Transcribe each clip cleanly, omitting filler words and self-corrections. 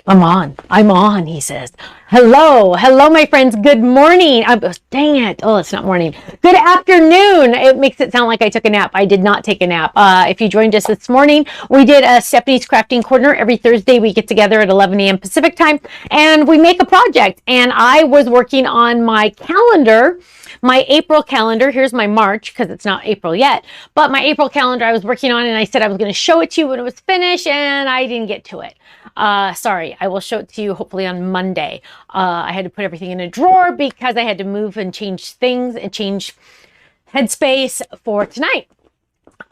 I'm on, he says. Hello. Hello, my friends. Good morning. Dang it. Oh, it's not morning. Good afternoon. It makes it sound like I took a nap. I did not take a nap. If you joined us this morning, we did a Stephanie's Crafting Corner. Every Thursday, we get together at 11 a.m. Pacific time, and we make a project. And I was working on my calendar, my April calendar. Here's my March, because it's not April yet. But my April calendar I was working on, and I said I was going to show it to you when it was finished, and I didn't get to it. Sorry, I will show it to you hopefully on Monday. I had to put everything in a drawer because I had to move and change things and change headspace for tonight.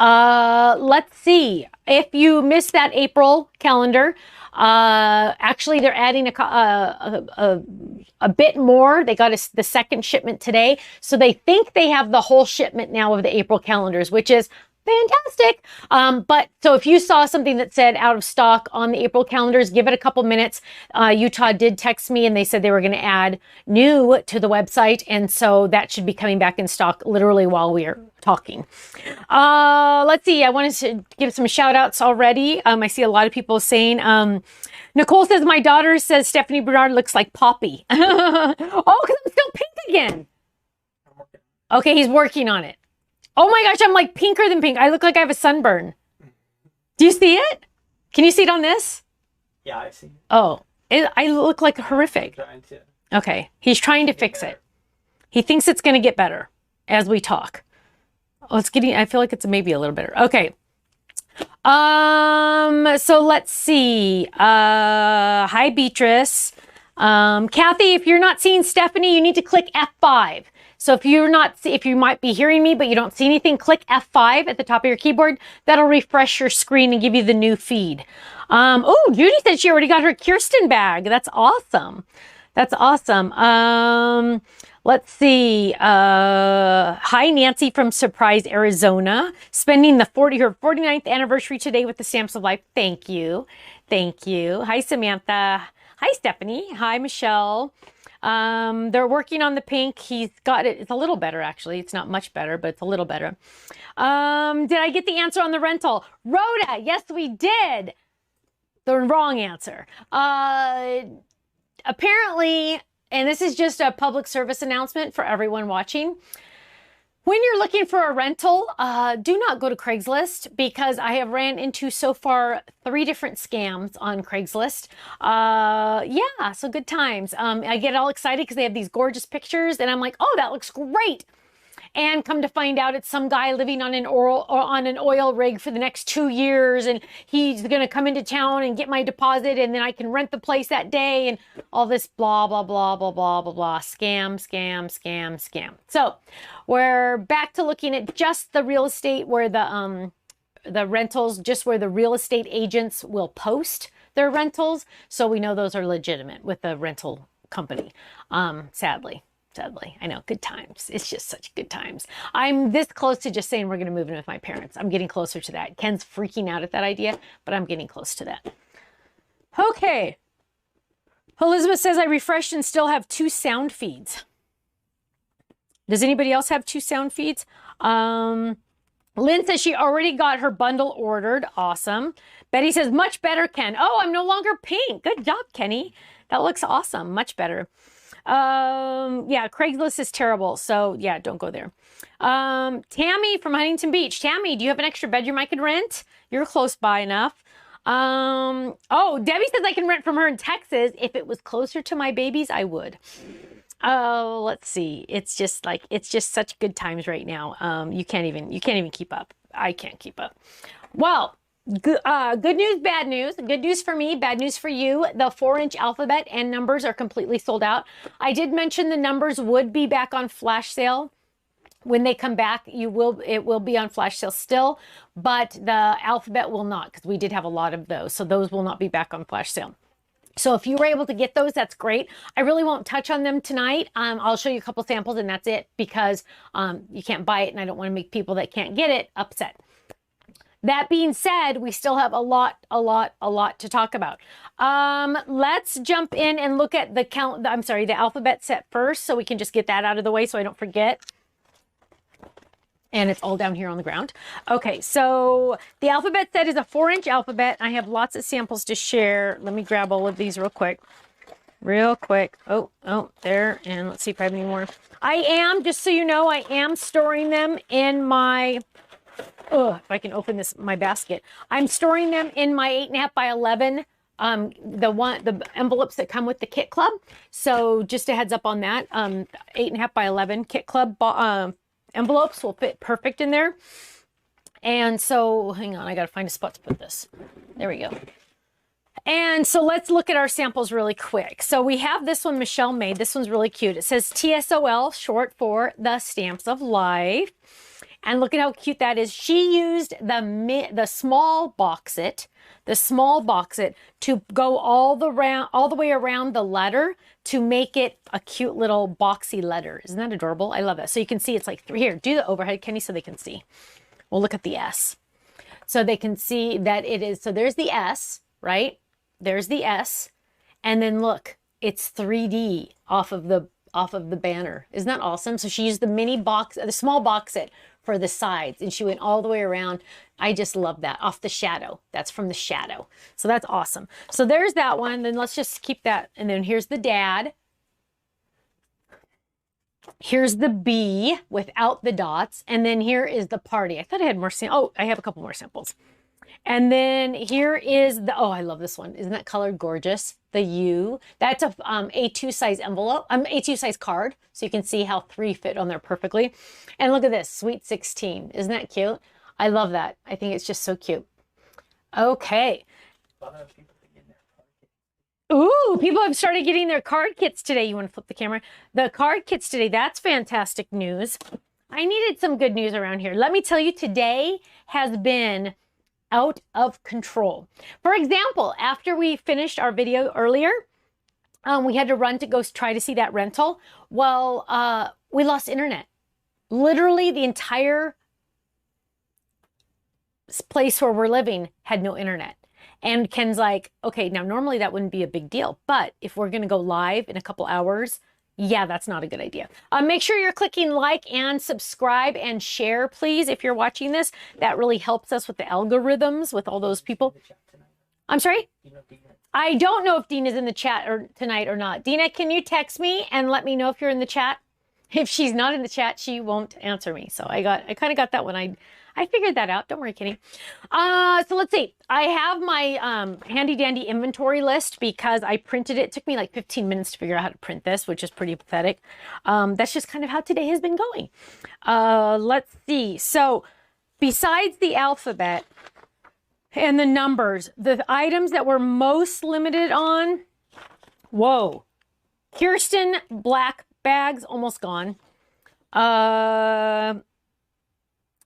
Let's see. If you missed that April calendar, actually they're adding a bit more. They got the second shipment today. So they think they have the whole shipment now of the April calendars, which is fantastic. But so if you saw something that said out of stock on the April calendars, give it a couple minutes. Utah did text me and they said they were going to add new to the website. And so that should be coming back in stock literally while we are talking. Let's see. I wanted to give some shout outs already. I see a lot of people saying, Nicole says, my daughter says Stephanie Barnard looks like Poppy. Oh, because I'm still pink again. Okay, he's working on it. Oh my gosh, I'm like pinker than pink. I look like I have a sunburn. Do you see it? Can you see it on this? Yeah, I see. Oh, I look like horrific. Okay, he's trying to fix it. He thinks it's going to get better as we talk. Oh, it's getting, I feel like it's maybe a little better. Okay. So let's see. Hi, Beatrice. Kathy, if you're not seeing Stephanie, you need to click F5. So if you might be hearing me, but you don't see anything, click F5 at the top of your keyboard. That'll refresh your screen and give you the new feed. Oh, Judy said she already got her Kirsten bag. That's awesome. That's awesome. Let's see. Hi, Nancy from Surprise, Arizona. Spending her 49th anniversary today with the Stamps of Life. Thank you. Thank you. Hi, Samantha. Hi, Stephanie. Hi, Michelle. They're working on the pink. He's got it. It's a little better, actually. It's not much better, but it's a little better. Did I get the answer on the rental? Rhoda, yes, we did. The wrong answer. Apparently, and this is just a public service announcement for everyone watching. When you're looking for a rental, do not go to Craigslist, because I have ran into so far 3 different scams on Craigslist. Yeah, so good times. I get all excited because they have these gorgeous pictures and I'm like, oh, that looks great. And come to find out it's some guy living on an oil rig for the next 2 years, and he's going to come into town and get my deposit, and then I can rent the place that day, and all this blah, blah, blah, blah, blah, blah, blah. Scam, scam, scam, scam. So we're back to looking at just the real estate where the rentals, just where the real estate agents will post their rentals. So we know those are legitimate with the rental company, sadly. Sadly, I know, good times. It's just such good times. I'm this close to just saying we're going to move in with my parents. I'm getting closer to that. Ken's freaking out at that idea, but I'm getting close to that. Okay. Elizabeth says I refreshed and still have 2 sound feeds. Does anybody else have 2 sound feeds? Lynn says she already got her bundle ordered. Awesome. Betty says, much better, Ken. Oh, I'm no longer pink. Good job, Kenny. That looks awesome. Much better. Yeah, Craigslist is terrible. So yeah, don't go there. Tammy from Huntington Beach. Tammy, do you have an extra bedroom I could rent? You're close by enough. Oh, Debbie says I can rent from her in Texas. If it was closer to my babies, I would. Oh, let's see. It's just such good times right now. You can't even keep up. I can't keep up. Well, good news, bad news. Good news for me, bad news for you. The 4-inch alphabet and numbers are completely sold out. I did mention the numbers would be back on flash sale. When they come back, it will be on flash sale still, but the alphabet will not, because we did have a lot of those. So those will not be back on flash sale. So if you were able to get those, that's great. I really won't touch on them tonight. I'll show you a couple samples and that's it, because you can't buy it and I don't want to make people that can't get it upset. That being said, we still have a lot to talk about. Let's jump in and look at the alphabet set first, so we can just get that out of the way so I don't forget. And it's all down here on the ground. Okay, so the alphabet set is a 4-inch alphabet. I have lots of samples to share. Let me grab all of these real quick. Oh, there. And let's see if I have any more. I am, just so you know, I am storing them in my, if I can open this, my basket. I'm storing them in my 8.5 by 11, the envelopes that come with the Kit Club. So just a heads up on that. 8.5 by 11 Kit Club envelopes will fit perfect in there. And so, hang on, I got to find a spot to put this. There we go. And so let's look at our samples really quick. So we have this one Michelle made. This one's really cute. It says TSOL, short for the Stamps of Life. And look at how cute that is. She used the small box it to go all the way around the letter to make it a cute little boxy letter. Isn't that adorable? I love that. So you can see it's like, here, do the overhead, Kenny, so they can see. We'll look at the S. So they can see that it is, so there's the S, right? There's the S. And then look, it's 3D off of the banner. Isn't that awesome? So she used the small box it for the sides, and she went all the way around. I just love that. Off the shadow. That's from the shadow. So that's awesome. So there's that one. Then let's just keep that. And then here's the dad. Here's the B without the dots. And then here is the party. I thought I had more samples. Oh, I have a couple more samples. And then here is the, oh, I love this one. Isn't that colored gorgeous? The U. That's a A2 size envelope, A2 size card. So you can see how 3 fit on there perfectly. And look at this, Sweet 16. Isn't that cute? I love that. I think it's just so cute. Okay. Ooh, people have started getting their card kits today. You want to flip the camera? The card kits today, that's fantastic news. I needed some good news around here. Let me tell you, today has been out of control. For example, after we finished our video earlier, we had to run to go try to see that rental. Well, we lost internet. Literally the entire place where we're living had no internet. And Ken's like, okay, now normally that wouldn't be a big deal, but if we're gonna go live in a couple hours, yeah, that's not a good idea. Make sure you're clicking like and subscribe and share, please, if you're watching this. That really helps us with the algorithms, with all those people. I'm sorry? I don't know if Dina's in the chat tonight or not. Dina, can you text me and let me know if you're in the chat? If she's not in the chat, she won't answer me. So I kind of got that one. I figured that out. Don't worry, Kitty. So let's see. I have my handy dandy inventory list because I printed it. It took me like 15 minutes to figure out how to print this, which is pretty pathetic. That's just kind of how today has been going. Let's see. So besides the alphabet and the numbers, the items that we're most limited on, whoa. Kirsten black bags, almost gone.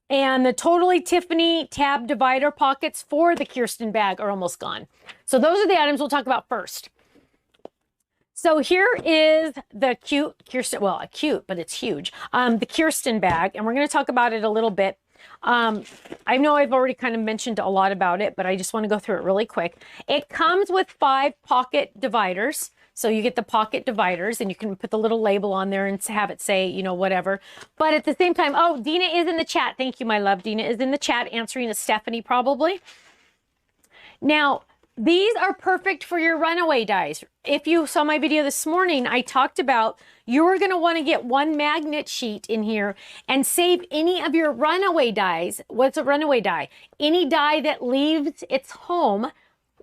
And the Totally Tiffany tab divider pockets for the Kirsten bag are almost gone. So those are the items we'll talk about first. So here is the cute Kirsten, well, cute, but it's huge. The Kirsten bag, and we're going to talk about it a little bit. I know I've already kind of mentioned a lot about it, but I just want to go through it really quick. It comes with 5 pocket dividers. So you get the pocket dividers and you can put the little label on there and have it say, you know, whatever. But at the same time, oh, Dina is in the chat. Thank you, my love. Dina is in the chat answering to Stephanie probably. Now, these are perfect for your runaway dies. If you saw my video this morning, I talked about you are going to want to get 1 magnet sheet in here and save any of your runaway dies. What's a runaway die? Any die that leaves its home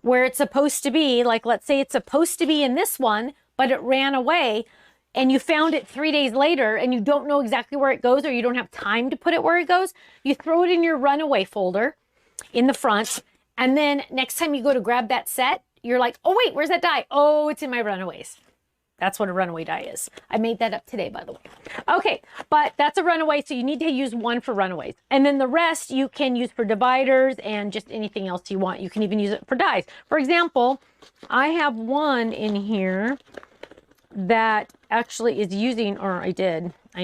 where it's supposed to be, like let's say it's supposed to be in this one, but it ran away and you found it 3 days later and you don't know exactly where it goes or you don't have time to put it where it goes, you throw it in your runaway folder in the front. And then next time you go to grab that set, you're like, oh wait, where's that die? Oh, it's in my runaways. That's what a runaway die is. I made that up today, by the way. Okay, but that's a runaway, so you need to use 1 for runaways. And then the rest you can use for dividers and just anything else you want. You can even use it for dies. For example, I have one in here that actually is using, or I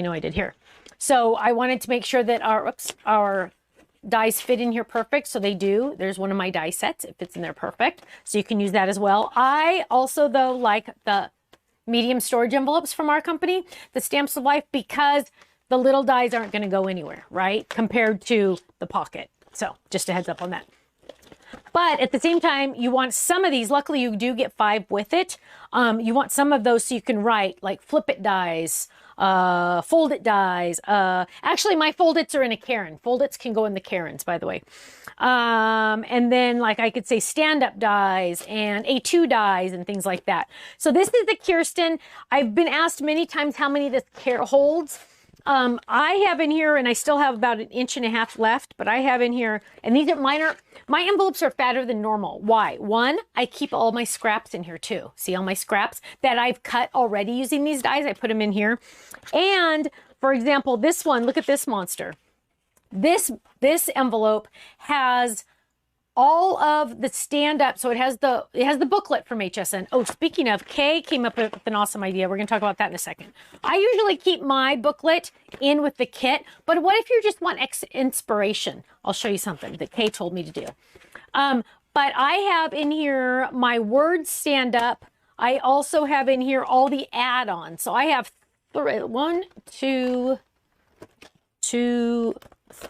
know I did here. So I wanted to make sure that our dies fit in here perfect, so they do. There's one of my die sets. It fits in there perfect. So you can use that as well. I also, though, like the medium storage envelopes from our company, the Stamps of Life, because the little dies aren't going to go anywhere, right? Compared to the pocket. So just a heads up on that. But at the same time, you want some of these. Luckily, you do get 5 with it. You want some of those so you can write like flip it dies, fold it dies. Actually, my fold its are in a Karen. Fold its can go in the Karens, by the way. And then like I could say stand up dies and A2 dies and things like that. So this is the Kirsten. I've been asked many times how many this holds. I have in here, and I still have about 1.5 inches left, but I have in here, and these are minor. My envelopes are fatter than normal. Why? One, I keep all my scraps in here too. See all my scraps that I've cut already using these dies? I put them in here. And for example, this one, look at this monster. This envelope has all of the stand-up, so it has the booklet from HSN. Oh, speaking of, Kay came up with an awesome idea. We're going to talk about that in a second. I usually keep my booklet in with the kit, but what if you just want inspiration? I'll show you something that Kay told me to do. But I have in here my word stand-up. I also have in here all the add-ons. So I have 1, 2,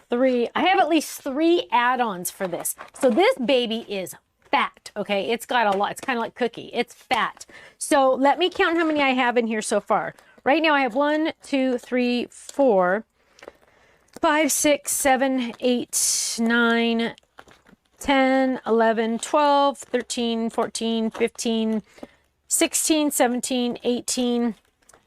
3. I have at least 3 add-ons for this. So this baby is fat, okay? It's got a lot. It's kind of like cookie. It's fat. So let me count how many I have in here so far. Right now I have 1, 2, 3, 4, 5, 6, 7, 8, 9, 10, 11, 12, 13, 14, 15, 16, 17, 18,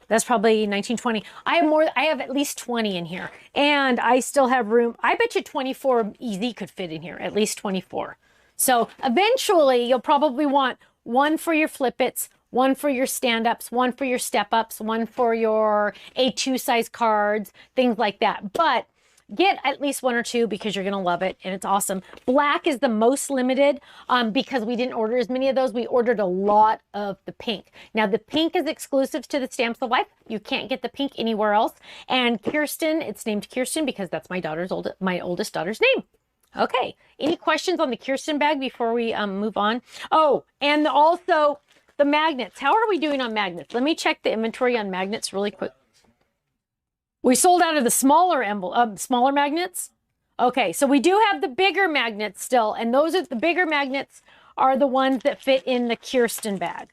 that's probably 19, 20. I have at least 20 in here. And I still have room. I bet you 24 easy could fit in here, at least 24. So eventually you'll probably want 1 for your flip-its, 1 for your stand-ups, 1 for your step-ups, 1 for your A2 size cards, things like that. But get at least 1 or 2 because you're going to love it and it's awesome. Black is the most limited because we didn't order as many of those. We ordered a lot of the pink. Now the pink is exclusive to the Stamps of Life. You can't get the pink anywhere else. And Kirsten, it's named Kirsten because that's my oldest daughter's name. Okay. Any questions on the Kirsten bag before we move on? Oh, and also the magnets. How are we doing on magnets? Let me check the inventory on magnets really quick. We sold out of the smaller magnets. Okay, so we do have the bigger magnets still, and the bigger magnets are the ones that fit in the Kirsten bag.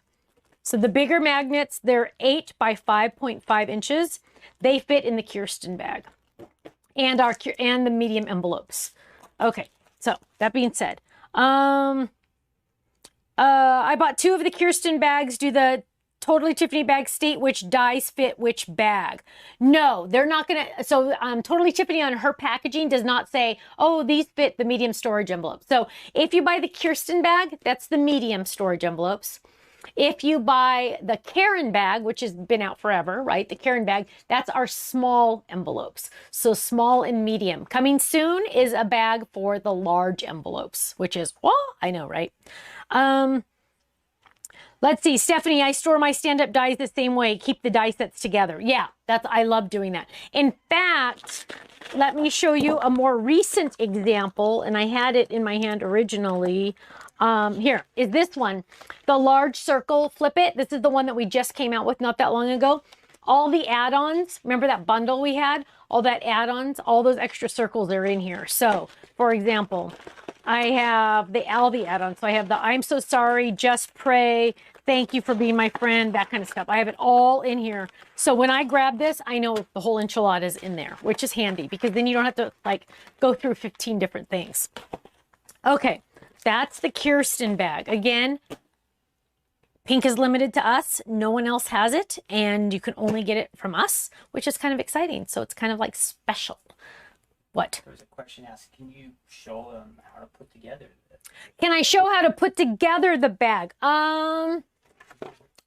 So the bigger magnets, they're 8 by 5.5 inches. They fit in the Kirsten bag, and the medium envelopes. Okay, so that being said, I bought 2 of the Kirsten bags. Do the Totally Tiffany bag state which dies fit which bag? No, they're not going to. So Totally Tiffany on her packaging does not say, oh, these fit the medium storage envelope. So if you buy the Kirsten bag, that's the medium storage envelopes. If you buy the Karen bag, which has been out forever, right? The Karen bag, that's our small envelopes. So small and medium. Coming soon is a bag for the large envelopes, which is, well, I know, right? Let's see, Stephanie, I store my stand-up dies the same way. Keep the die sets together. Yeah, I love doing that. In fact, let me show you a more recent example, and I had it in my hand originally. Here is this one, the large circle flip it. This is the one that we just came out with not that long ago. All the add-ons, remember that bundle we had? All that add-ons, all those extra circles are in here. So, for example, I have all the add-ons. So I have the I'm so sorry, just pray, thank you for being my friend, that kind of stuff. I have it all in here. So when I grab this, I know the whole enchilada is in there, which is handy because then you don't have to like go through 15 different things. Okay, that's the Kirsten bag. Again, pink is limited to us. No one else has it, and you can only get it from us, which is kind of exciting. So it's kind of like special. What? There was a question asked, can you show them how to put together this? Can I show how to put together the bag?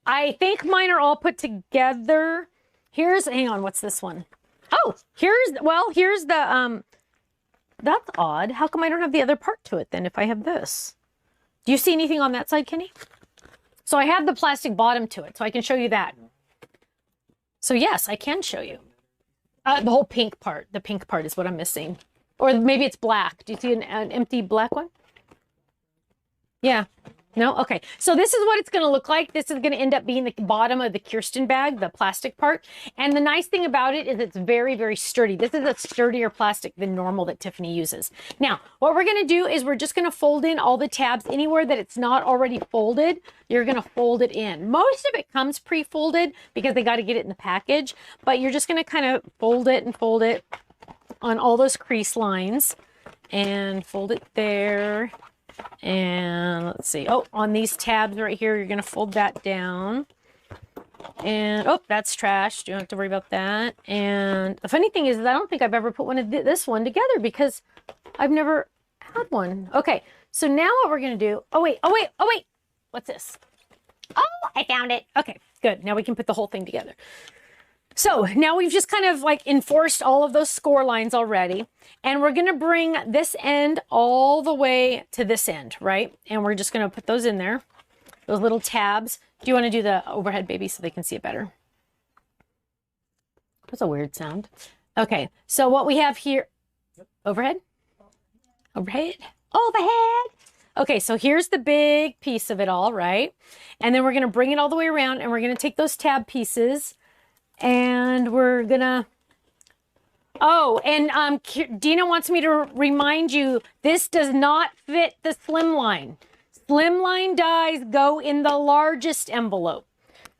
I think mine are all put together. Hang on, what's this one? Oh, here's the, that's odd. How come I don't have the other part to it then if I have this? Do you see anything on that side, Kenny? So I have the plastic bottom to it, so I can show you that. So yes, I can show you. The whole pink part. The pink part is what I'm missing. Or maybe it's black. Do you see an empty black one? Yeah. No? Okay. So this is what it's going to look like. This is going to end up being the bottom of the Kirsten bag, the plastic part. And the nice thing about it is it's very, very sturdy. This is a sturdier plastic than normal that Tiffany uses. Now, what we're going to do is we're just going to fold in all the tabs. Anywhere that it's not already folded, you're going to fold it in. Most of it comes pre-folded because they got to get it in the package, but you're just going to kind of fold it and fold it on all those crease lines and fold it there. And let's see. Oh, on these tabs right here, you're going to fold that down. And, oh, that's trash. You don't have to worry about that. And the funny thing is I don't think I've ever put one of this one together because I've never had one. Okay, so now what we're going to do... Oh, wait. What's this? Oh, I found it. Okay, good. Now we can put the whole thing together. So now we've just kind of like enforced all of those score lines already. And we're going to bring this end all the way to this end, right? And we're just going to put those in there, those little tabs. Do you want to do the overhead, baby, so they can see it better? That's a weird sound. Okay, so what we have here, overhead? Overhead? Overhead! Okay, so here's the big piece of it all, right? And then we're going to bring it all the way around and we're going to take those tab pieces and we're gonna, oh, and Dina wants me to remind you, this does not fit the slimline. Slimline dies go in the largest envelope.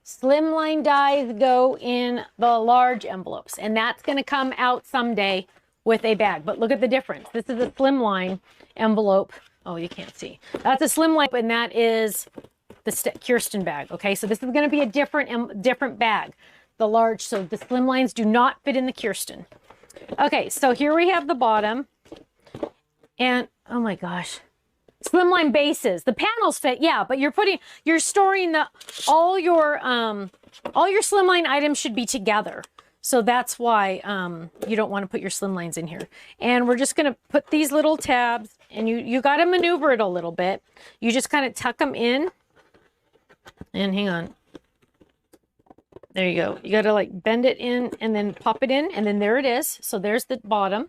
Slimline dies go in the large envelopes, and that's gonna come out someday with a bag. But look at the difference. This is a slimline envelope. Oh, you can't see. That's a slimline, and that is the Kirsten bag, okay? So this is gonna be a different bag. The large, so the slim lines do not fit in the Kirsten. Okay, so here we have the bottom. And, oh my gosh. Slimline bases. The panels fit, yeah, but you're storing all your slimline items should be together. So that's why you don't want to put your slimlines in here. And we're just going to put these little tabs, and you got to maneuver it a little bit. You just kind of tuck them in. And hang on. There you go. You got to like bend it in and then pop it in, and then there it is. So there's the bottom.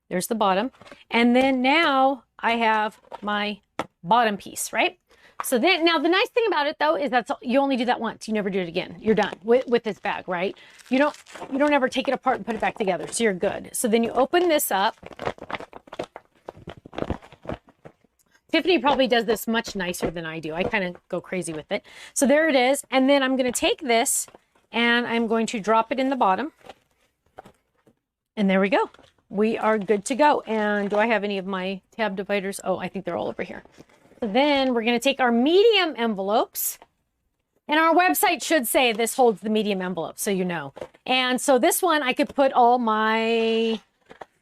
There's the bottom. And then now I have my bottom piece, right? So then, now the nice thing about it though is you only do that once. You never do it again. You're done with this bag, right? You don't ever take it apart and put it back together. So you're good. So then you open this up. Tiffany probably does this much nicer than I do. I kind of go crazy with it. So there it is. And then I'm going to take this and I'm going to drop it in the bottom. And there we go. We are good to go. And do I have any of my tab dividers? Oh, I think they're all over here. So then we're going to take our medium envelopes. And our website should say this holds the medium envelope, so you know. And so this one I could put all my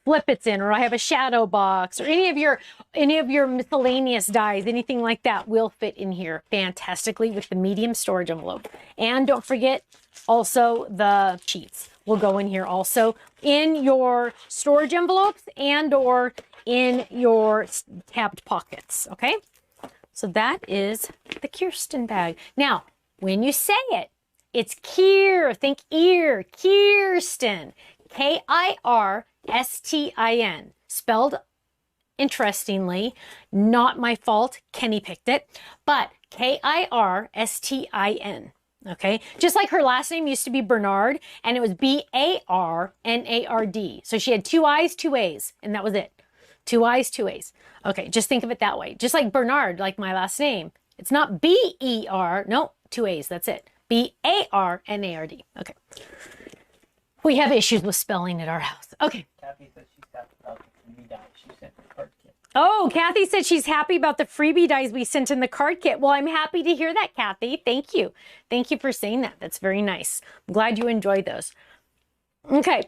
Flip-Its in, or I have a shadow box, or any of your miscellaneous dies, anything like that will fit in here fantastically with the medium storage envelope. And don't forget, also the sheets will go in here also in your storage envelopes and or in your tabbed pockets, okay? So that is the Kirsten bag. Now, when you say it, it's think ear, Kirsten, K-I-R-S-T-I-N, spelled interestingly, not my fault, Kenny picked it, but K-I-R-S-T-I-N, okay? Just like her last name used to be Barnard, and it was B-A-R-N-A-R-D. So she had 2 I's, 2 A's, and that was it. 2 I's, 2 A's. Okay, just think of it that way. Just like Barnard, like my last name. It's not B-E-R, no, 2 A's, that's it. B-A-R-N-A-R-D. Okay. We have issues with spelling at our house. Okay. Kathy said she's happy about the freebie dies she sent in the card kit. Oh, Kathy said she's happy about the freebie dies we sent in the card kit. Well, I'm happy to hear that, Kathy. Thank you. Thank you for saying that. That's very nice. I'm glad you enjoyed those. Okay.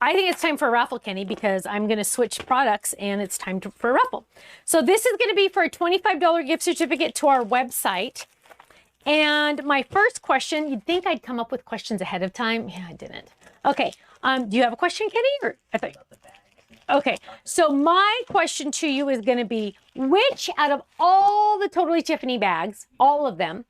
I think it's time for a raffle, Kenny, because I'm going to switch products and it's time for a raffle. So this is going to be for a $25 gift certificate to our website. And my first question, you'd think I'd come up with questions ahead of time. Yeah, I didn't. Okay. Do you have a question, Kenny? Or I thought. Okay. So my question to you is going to be, which out of all the Totally Tiffany bags, all of them,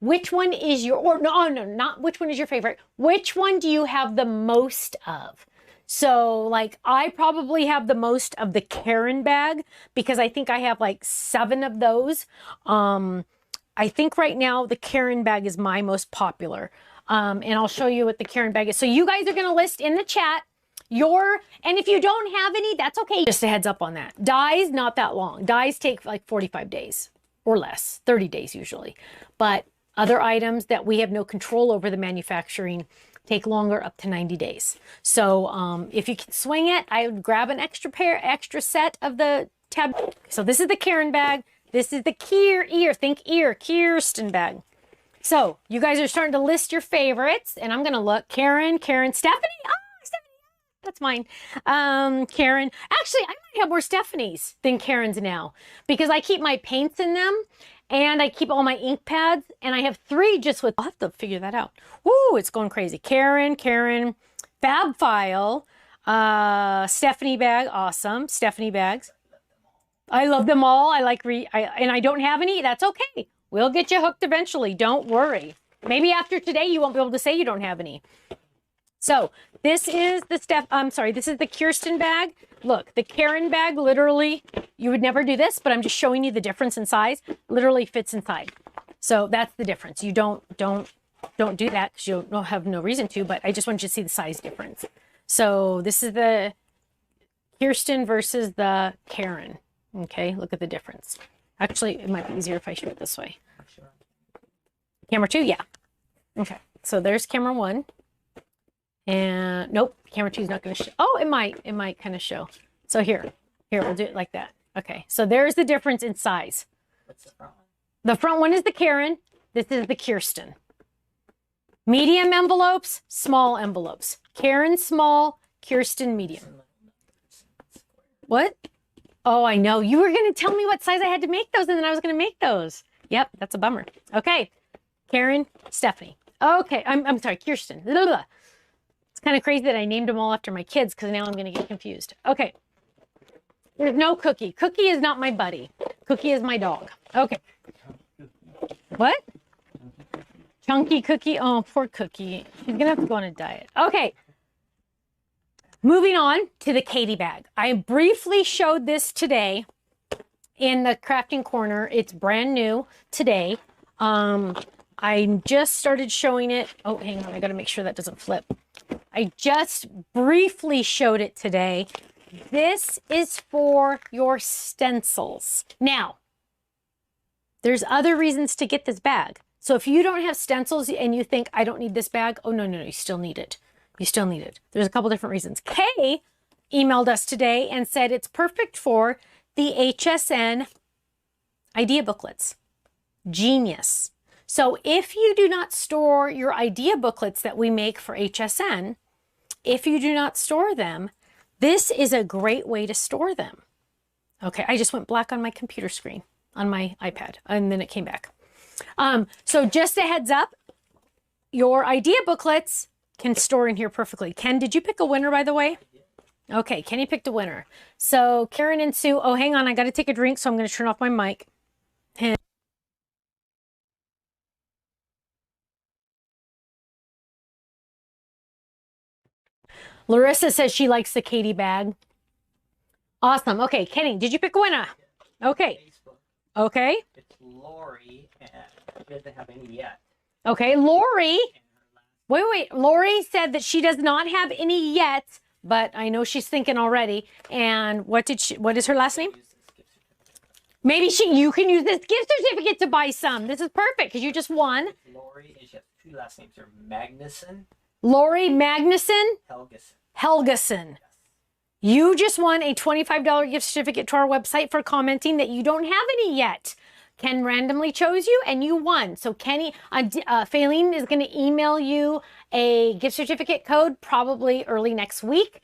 which one is your, or no, not which one is your favorite. Which one do you have the most of? So like I probably have the most of the Karen bag because I think I have like 7 of those. I think right now the Karen bag is my most popular. And I'll show you what the Karen bag is. So you guys are going to list in the chat and if you don't have any, that's okay. Just a heads up on that. Dyes, not that long. Dyes take like 45 days or less, 30 days usually. But other items that we have no control over the manufacturing take longer, up to 90 days. So if you can swing it, I would grab an extra set of the tab. So this is the Karen bag. This is the Kirsten bag. So you guys are starting to list your favorites, and I'm gonna look. Karen, Stephanie. Oh, Stephanie, that's mine. Karen. Actually, I might have more Stephanies than Karens now because I keep my paints in them. And I keep all my ink pads, and I have 3 just with, I'll have to figure that out. Woo, it's going crazy. Karen, Fab File, Stephanie bag, awesome. Stephanie bags. I love them all. And I don't have any, that's okay. We'll get you hooked eventually, don't worry. Maybe after today, you won't be able to say you don't have any. So this is this is the Kirsten bag. Look, the Karen bag, literally, you would never do this, but I'm just showing you the difference in size. Literally fits inside. So that's the difference. You don't do that because you don't have no reason to, but I just want you to see the size difference. So this is the Kirsten versus the Karen. Okay, look at the difference. Actually, it might be easier if I show it this way. Camera 2, yeah. Okay, so there's camera 1. And nope, camera 2 is not going to show. Oh, it might kind of show. So here, we'll do it like that. Okay, so there's the difference in size. What's the front one? The front one is the Karen. This is the Kirsten. Medium envelopes, small envelopes. Karen small, Kirsten medium. What? Oh, I know. You were going to tell me what size I had to make those, and then I was going to make those. Yep, that's a bummer. Okay, Karen, Stephanie. Okay, I'm sorry, Kirsten. Blah, blah, blah. It's kind of crazy that I named them all after my kids because now I'm going to get confused. Okay. There's no Cookie. Cookie is not my buddy. Cookie is my dog. Okay. What? Chunky Cookie. Oh, poor Cookie. She's going to have to go on a diet. Okay. Moving on to the Katy bag. I briefly showed this today in the crafting corner. It's brand new today. I just started showing it. Oh, hang on. I got to make sure that doesn't flip. I just briefly showed it today. This is for your stencils. Now, there's other reasons to get this bag. So if you don't have stencils and you think, I don't need this bag, oh, no, you still need it. You still need it. There's a couple different reasons. Kay emailed us today and said it's perfect for the HSN idea booklets. Genius. So if you do not store your idea booklets that we make for HSN, if you do not store them, this is a great way to store them. Okay, I just went black on my computer screen, on my iPad, and then it came back. So just a heads up, your idea booklets can store in here perfectly. Ken, did you pick a winner, by the way? Okay, Kenny picked a winner. So Karen and Sue, oh, hang on, I got to take a drink, so I'm going to turn off my mic. Larissa says she likes the Katy bag. Awesome. Okay, Kenny, did you pick a winner? Okay. Okay. It's Lori, and she doesn't have any yet. Okay, Lori. Wait. Lori said that she does not have any yet, but I know she's thinking already. And what is her last name? Maybe you can use this gift certificate to buy some. This is perfect because you just won. Lori, and she has 2 last names. They're Magnuson. Lori Magnuson. Helgeson. Yes. You just won a $25 gift certificate to our website for commenting that you don't have any yet. Ken randomly chose you and you won. So Kenny, Faylene is going to email you a gift certificate code probably early next week.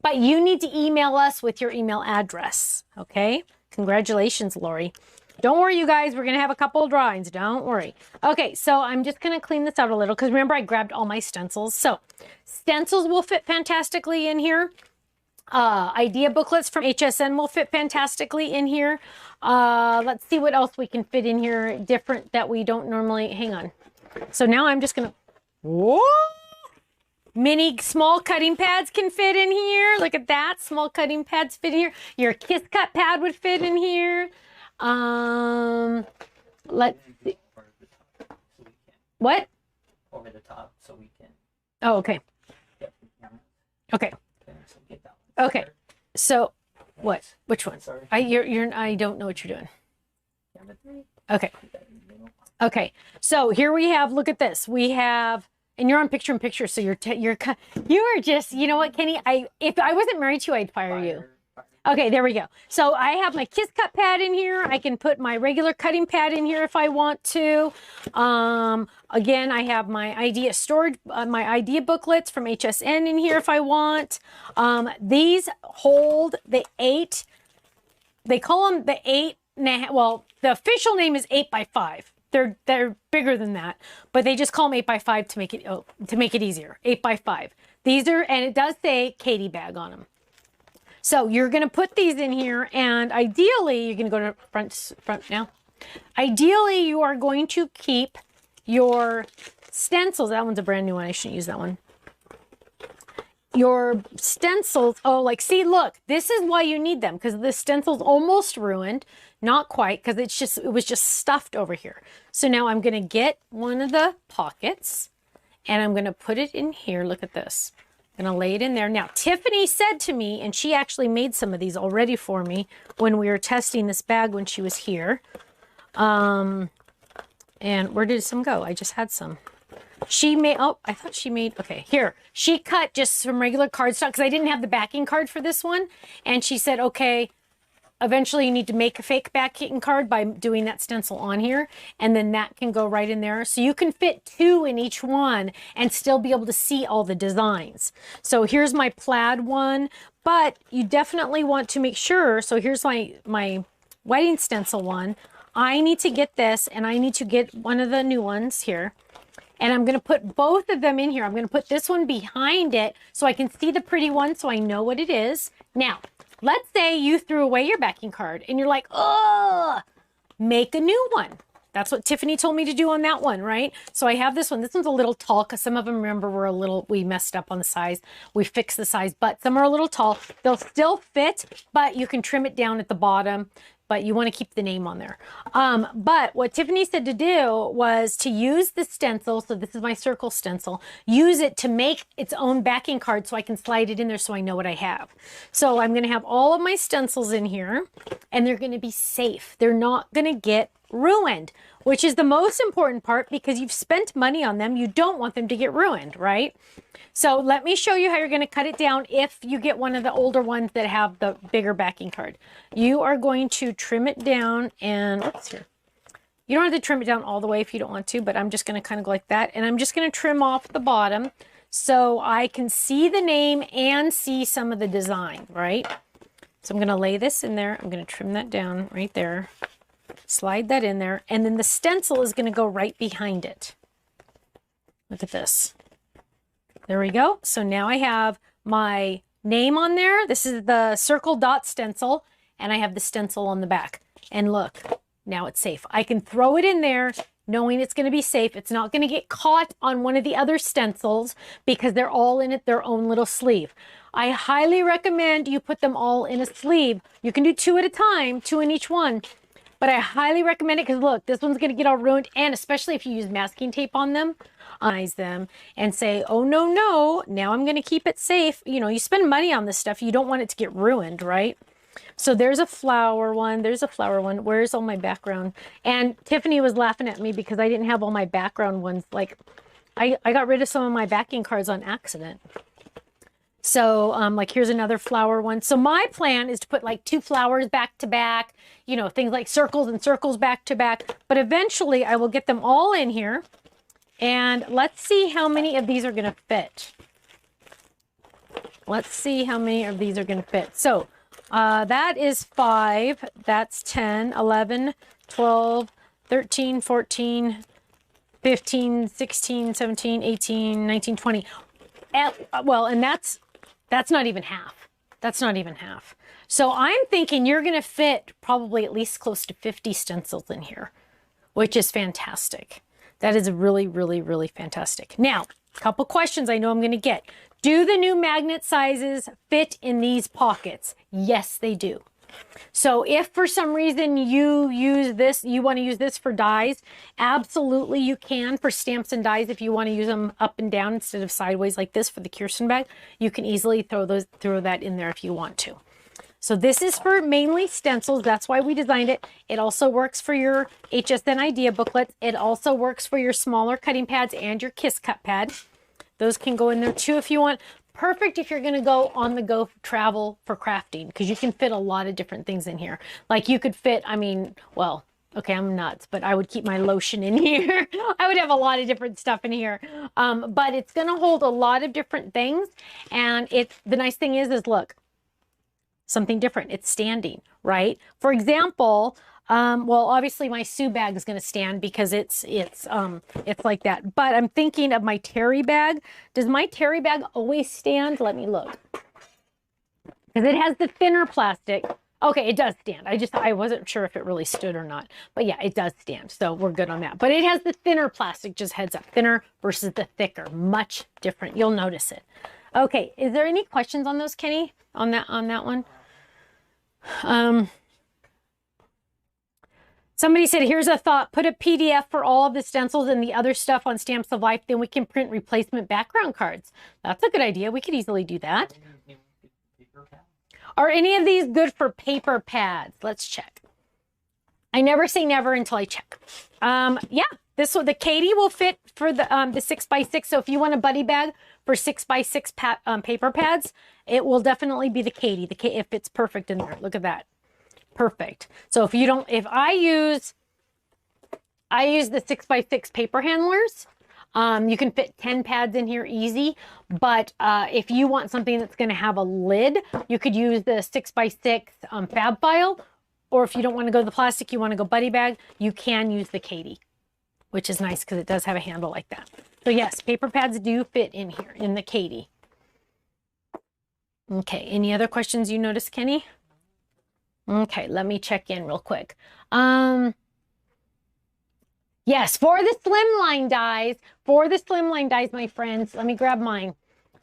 But you need to email us with your email address. Okay? Congratulations, Lori. Don't worry, you guys. We're going to have a couple of drawings. Don't worry. Okay, so I'm just going to clean this out a little because remember I grabbed all my stencils. So stencils will fit fantastically in here. Idea booklets from HSN will fit fantastically in here. Let's see what else we can fit in here different that we don't normally. Hang on. So now I'm just going to. Whoa! Mini small cutting pads can fit in here. Look at that. Small cutting pads fit in here. Your kiss cut pad would fit in here. Let's see. What? Over the top so we can. Oh, okay. Okay. Okay. So, what? Which one? Sorry. I don't know what you're doing. Okay. Okay. So here we have. Look at this. We have, and you're on picture in picture. So you are just. You know what, Kenny? If I wasn't married to you, I'd fire you. Okay, there we go. So I have my kiss cut pad in here. I can put my regular cutting pad in here if I want to. Again, I have my idea storage, my idea booklets from HSN in here if I want. These hold the 8. They call them the 8.5. Well, the official name is 8x5. They're bigger than that, but they just call them 8x5 to make it easier. 8x5. These are, and it does say Katy Bag on them. So you're going to put these in here, and ideally, you're going to go to front now. Ideally, you are going to keep your stencils. That one's a brand new one. I shouldn't use that one. Your stencils. Oh, like, see, look, this is why you need them, because the stencil's almost ruined. Not quite, because it was just stuffed over here. So now I'm going to get one of the pockets, and I'm going to put it in here. Look at this. I'm going to lay it in there. Now, Tiffany said to me, and she actually made some of these already for me when we were testing this bag when she was here. And where did some go? I just had some. She made, oh, I thought she made, okay, here. She cut just some regular cardstock because I didn't have the backing card for this one. And she said, okay, eventually you need to make a fake backing card by doing that stencil on here. And then that can go right in there. So you can fit 2 in each one and still be able to see all the designs. So here's my plaid one, but you definitely want to make sure. So here's my wedding stencil one. I need to get this, and I need to get one of the new ones here. And I'm going to put both of them in here. I'm going to put this one behind it so I can see the pretty one so I know what it is. Now, let's say you threw away your backing card and you're like, oh, make a new one. That's what Tiffany told me to do on that one, right? So I have this one. This one's a little tall because some of them, remember, we messed up on the size. We fixed the size, but some are a little tall. They'll still fit, but you can trim it down at the bottom. But you want to keep the name on there. But what Tiffany said to do was to use the stencil. So this is my circle stencil. Use it to make its own backing card so I can slide it in there so I know what I have. So I'm going to have all of my stencils in here, and they're going to be safe. They're not going to get ruined, which is the most important part because you've spent money on them. You don't want them to get ruined, right? So let me show you how you're going to cut it down if you get one of the older ones that have the bigger backing card. You are going to trim it down, and let's see. You don't have to trim it down all the way if you don't want to, but I'm just going to kind of go like that, and I'm just going to trim off the bottom so I can see the name and see some of the design, right? So I'm going to lay this in there. I'm going to trim that down right there. Slide that in there, and then the stencil is going to go right behind it. Look at this. There we go. So now I have my name on there. This is the circle dot stencil, and I have the stencil on the back. And look, now it's safe. I can throw it in there knowing it's going to be safe. It's not going to get caught on one of the other stencils because they're all in their own little sleeve. I highly recommend you put them all in a sleeve. You can do 2 at a time, 2 in each one. But I highly recommend it because look, this one's going to get all ruined. And especially if you use masking tape on them, eyes them and say, oh, no, now I'm going to keep it safe. You know, you spend money on this stuff. You don't want it to get ruined, right? So there's a flower one. There's a flower one. Where's all my background? And Tiffany was laughing at me because I didn't have all my background ones. Like I got rid of some of my backing cards on accident. So like here's another flower one. So my plan is to put like 2 flowers back to back, you know, things like circles and circles back to back. But eventually I will get them all in here. And let's see how many of these are going to fit. Let's see how many of these are going to fit. So that is 5. That's 10, 11, 12, 13, 14, 15, 16, 17, 18, 19, 20. Well, and that's not even half. That's not even half. So I'm thinking you're going to fit probably at least close to 50 stencils in here, which is fantastic. That is really, really, really fantastic. Now, couple questions I know I'm going to get. Do the new magnet sizes fit in these pockets? Yes, they do. So if for some reason you use this, you want to use this for dies, absolutely you can. For stamps and dies, if you want to use them up and down instead of sideways like this for the Kirsten bag, you can easily throw that in there if you want to. So this is for mainly stencils. That's why we designed it. It also works for your HSN idea booklets. It also works for your smaller cutting pads and your Kiss Cut pad. Those can go in there too if you want. Perfect if you're going to go on the go travel for crafting, because you can fit a lot of different things in here. Like you could fit, I mean, well, okay, I'm nuts, but I would keep my lotion in here. I would have a lot of different stuff in here. But it's going to hold a lot of different things. And the nice thing is look, something different. It's standing, right? For example, well, obviously my Sue bag is going to stand because it's like that. But I'm thinking of my Terry bag. Does my Terry bag always stand? Let me look. Because it has the thinner plastic. Okay, it does stand. I wasn't sure if it really stood or not. But yeah, it does stand. So we're good on that. But it has the thinner plastic, just heads up. Thinner versus the thicker. Much different. You'll notice it. Okay, is there any questions on those, Kenny? On that one? Somebody said, here's a thought. Put a PDF for all of the stencils and the other stuff on Stamps of Life. Then we can print replacement background cards. That's a good idea. We could easily do that. Are any of these good for paper pads? Let's check. I never say never until I check. Yeah, the Katy will fit for the 6x6. So if you want a buddy bag for 6x6 paper pads, it will definitely be the Katy. If it's perfect in there. Look at that. Perfect. So if I use the 6x6 paper handlers, you can fit 10 pads in here easy. But if you want something that's going to have a lid, you could use the 6x6 fab file. Or if you don't want to go the plastic, you want to go buddy bag, you can use the Katy, which is nice because it does have a handle like that. So yes, paper pads do fit in here in the Katy. Okay, any other questions you noticed, Kenny? Okay, let me check in real quick. Yes, for the slimline dies, my friends, let me grab mine.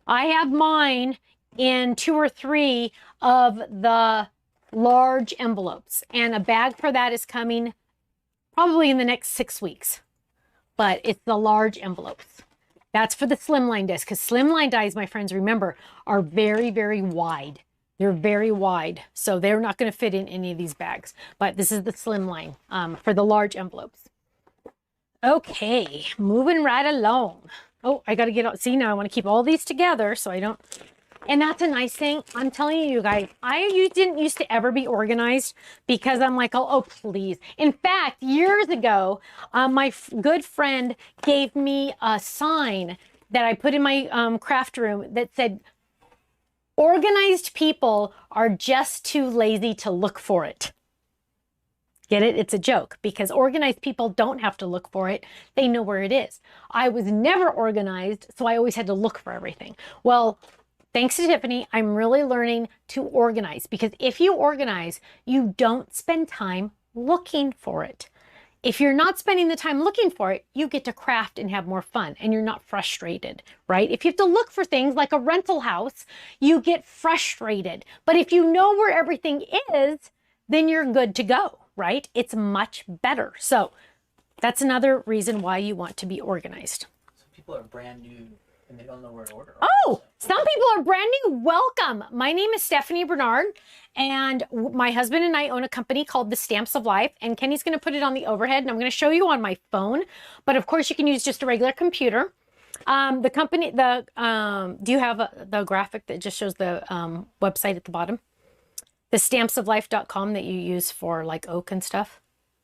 I have mine in 2 or 3 of the large envelopes, and a bag for that is coming probably in the next 6 weeks. But it's the large envelopes. That's for the slimline dies, because slimline dies, my friends, remember, are very, very wide. They're very wide, so they're not going to fit in any of these bags. But this is the slimline for the large envelopes. Okay, moving right along. Oh, I got to get out. See, now I want to keep all these together so I don't. And that's a nice thing. I'm telling you guys, I didn't used to ever be organized because I'm like, oh, please. In fact, years ago, my good friend gave me a sign that I put in my craft room that said, organized people are just too lazy to look for it. Get it? It's a joke because organized people don't have to look for it. They know where it is. I was never organized, so I always had to look for everything. Well, thanks to Tiffany, I'm really learning to organize because if you organize, you don't spend time looking for it. If you're not spending the time looking for it, you get to craft and have more fun and you're not frustrated, right? If you have to look for things like a rental house, you get frustrated. But if you know where everything is, then you're good to go, right? It's much better. So that's another reason why you want to be organized. Some people are brand new and they don't know where to order. Oh, some people are brand new. Welcome. My name is Stephanie Barnard, and my husband and I own a company called The Stamps of Life, and Kenny's going to put it on the overhead, and I'm going to show you on my phone. But of course, you can use just a regular computer. The company, do you have the graphic that just shows the website at the bottom? The stampsoflife.com that you use for like oak and stuff?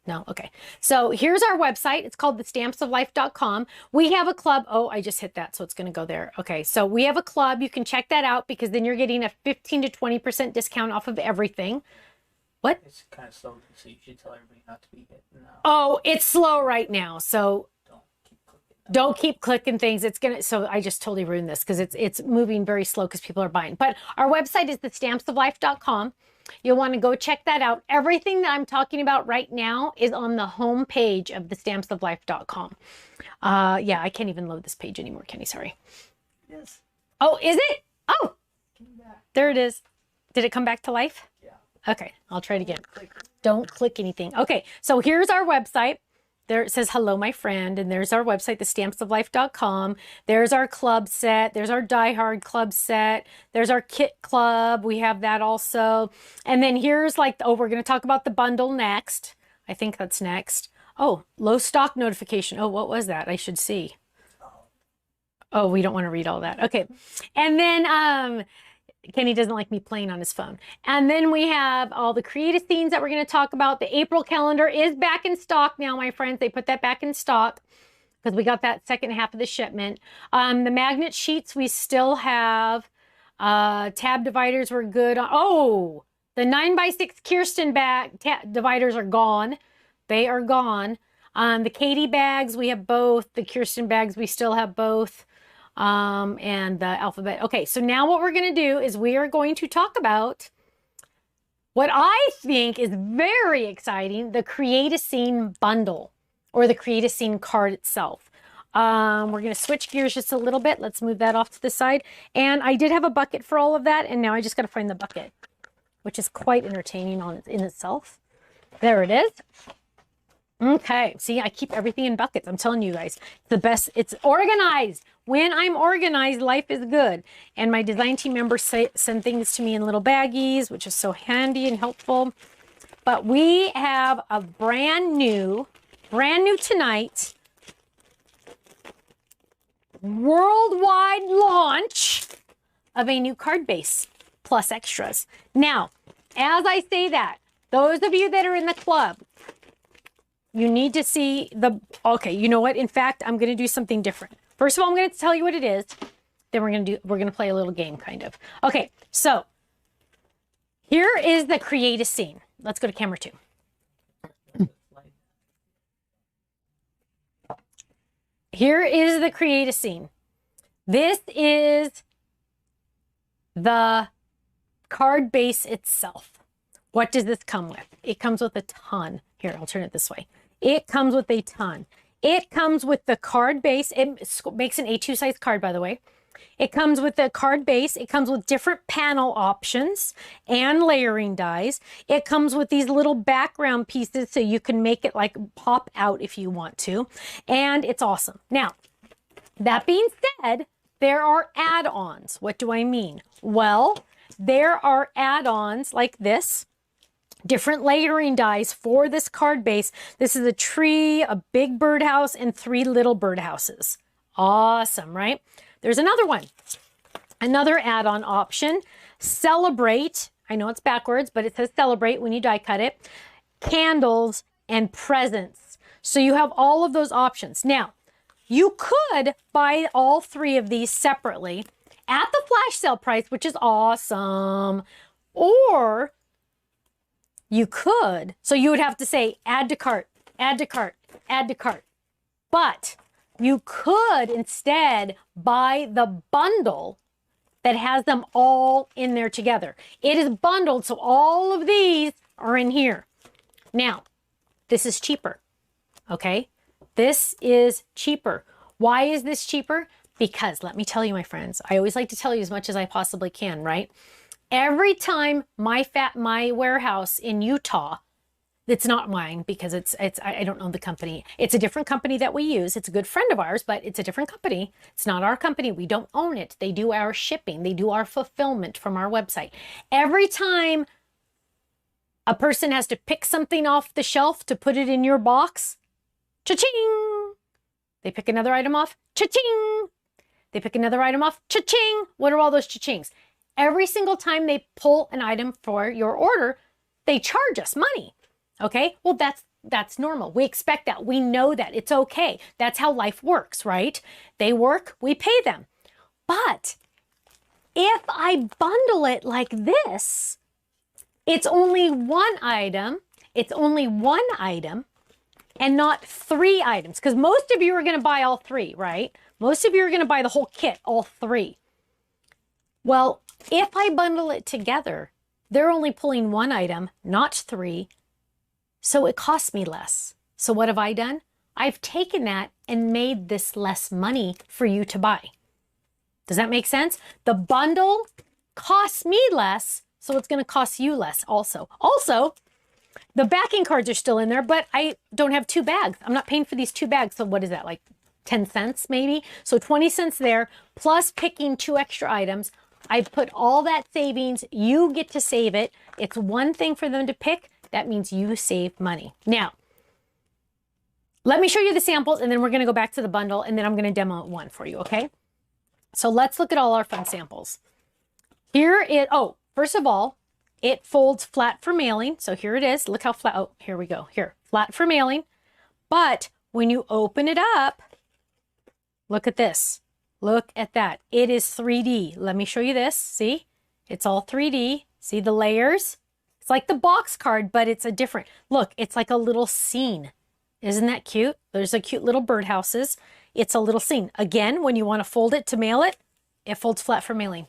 No? Okay. So here's our website. It's called thestampsoflife.com. We have a club. Oh, I just hit that, so it's going to go there. Okay. So we have a club. You can check that out because then you're getting a 15 to 20% discount off of everything. What? It's kind of slow, so you should tell everybody not to be hitting. Oh, it's slow right now. So don't keep clicking. Don't keep clicking things. It's gonna, so I just totally ruined this because it's moving very slow because people are buying. But our website is thestampsoflife.com. You'll want to go check that out. Everything that I'm talking about right now is on the home page of thestampsoflife.com. Yeah, I can't even load this page anymore, Kenny. Sorry. Yes. Oh, is it? Oh, there it is. Did it come back to life? Yeah. Okay, I'll try it again. Don't click anything. Okay, so here's our website. There it says, hello, my friend. And there's our website, thestampsoflife.com. There's our club set. There's our Die Hard club set. There's our kit club. We have that also. And then here's like, oh, we're going to talk about the bundle next. I think that's next. Oh, low stock notification. Oh, what was that? I should see. Oh, we don't want to read all that. Okay. And then, Kenny doesn't like me playing on his phone. And then we have all the creative scenes that we're going to talk about. The April calendar is back in stock now, my friends. They put that back in stock because we got that second half of the shipment. The magnet sheets, we still have. Tab dividers were good. Oh, the 9x6 Kirsten bag dividers are gone. They are gone. The Katy bags, we have both. The Kirsten bags, we still have both. And the alphabet. Okay, so now what we're going to do is we are going to talk about what I think is very exciting, the Create a Scene bundle or the Create a Scene card itself. We're going to switch gears just a little bit. Let's move that off to the side. And I did have a bucket for all of that, and now I just got to find the bucket, which is quite entertaining in itself. There it is. Okay, see, I keep everything in buckets. I'm telling you guys, it's the best. It's organized. When I'm organized, life is good. And my design team members send things to me in little baggies, which is so handy and helpful. But we have a brand new tonight, worldwide launch of a new card base plus extras. Now, as I say that, those of you that are in the club, you need to see the, okay, you know what? In fact, I'm going to do something different. First of all, I'm going to tell you what it is. Then we're going to play a little game kind of. Okay, so here is the Create a Scene. Let's go to camera 2. Here is the Create a Scene. This is the card base itself. What does this come with? It comes with a ton. Here, I'll turn it this way. It comes with a ton. It comes with the card base. It makes an A2 size card, by the way. It comes with the card base. It comes with different panel options and layering dies. It comes with these little background pieces so you can make it like pop out if you want to. And it's awesome. Now, that being said, there are add-ons. What do I mean? Well, there are add-ons like this. Different layering dies for this card base. This is a tree, a big birdhouse, and 3 little birdhouses. Awesome, right? There's another one. Another add-on option. Celebrate. I know it's backwards, but it says celebrate when you die cut it. Candles and presents. So you have all of those options. Now, you could buy all 3 of these separately at the flash sale price, which is awesome. Or you could, so you would have to say add to cart, add to cart, add to cart. But you could instead buy the bundle that has them all in there together. It is bundled, so all of these are in here. Now, this is cheaper, okay? This is cheaper. Why is this cheaper? Because let me tell you, my friends, I always like to tell you as much as I possibly can, right? Every time my warehouse in Utah, it's not mine because I don't know the company. It's a different company that we use. It's a good friend of ours, but it's a different company. It's not our company. We don't own it. They do our shipping. They do our fulfillment from our website. Every time a person has to pick something off the shelf to put it in your box, cha-ching! They pick another item off, cha-ching! They pick another item off, cha-ching! What are all those cha-chings? Every single time they pull an item for your order, they charge us money. Okay? Well, that's normal. We expect that. We know that. It's okay. That's how life works, right? They work, we pay them. But if I bundle it like this, it's only one item. It's only one item. and not 3 items, because most of you are going to buy all 3, right? Most of you are going to buy the whole kit, all 3. Well, if I bundle it together, they're only pulling 1 item, not 3, so it costs me less. So what have I done? I've taken that and made this less money for you to buy. Does that make sense? The bundle costs me less, so it's going to cost you less also. Also, the backing cards are still in there, but I don't have 2 bags. I'm not paying for these 2 bags. So what is that, like 10 cents maybe? So 20 cents there, plus picking 2 extra items. I've put all that savings. You get to save it. It's one thing for them to pick. That means you save money. Now, let me show you the samples, and then we're going to go back to the bundle, and then I'm going to demo one for you, okay? So let's look at all our fun samples. Here is, oh, first of all, it folds flat for mailing. So here it is. Look how flat. Oh, here we go. Here, flat for mailing. But when you open it up, look at this. Look at that. It is 3D. Let me show you this. See? It's all 3D. See the layers? It's like the box card, but it's a different. Look, it's like a little scene. Isn't that cute? There's a cute little birdhouses. It's a little scene. Again, when you want to fold it to mail it, it folds flat for mailing.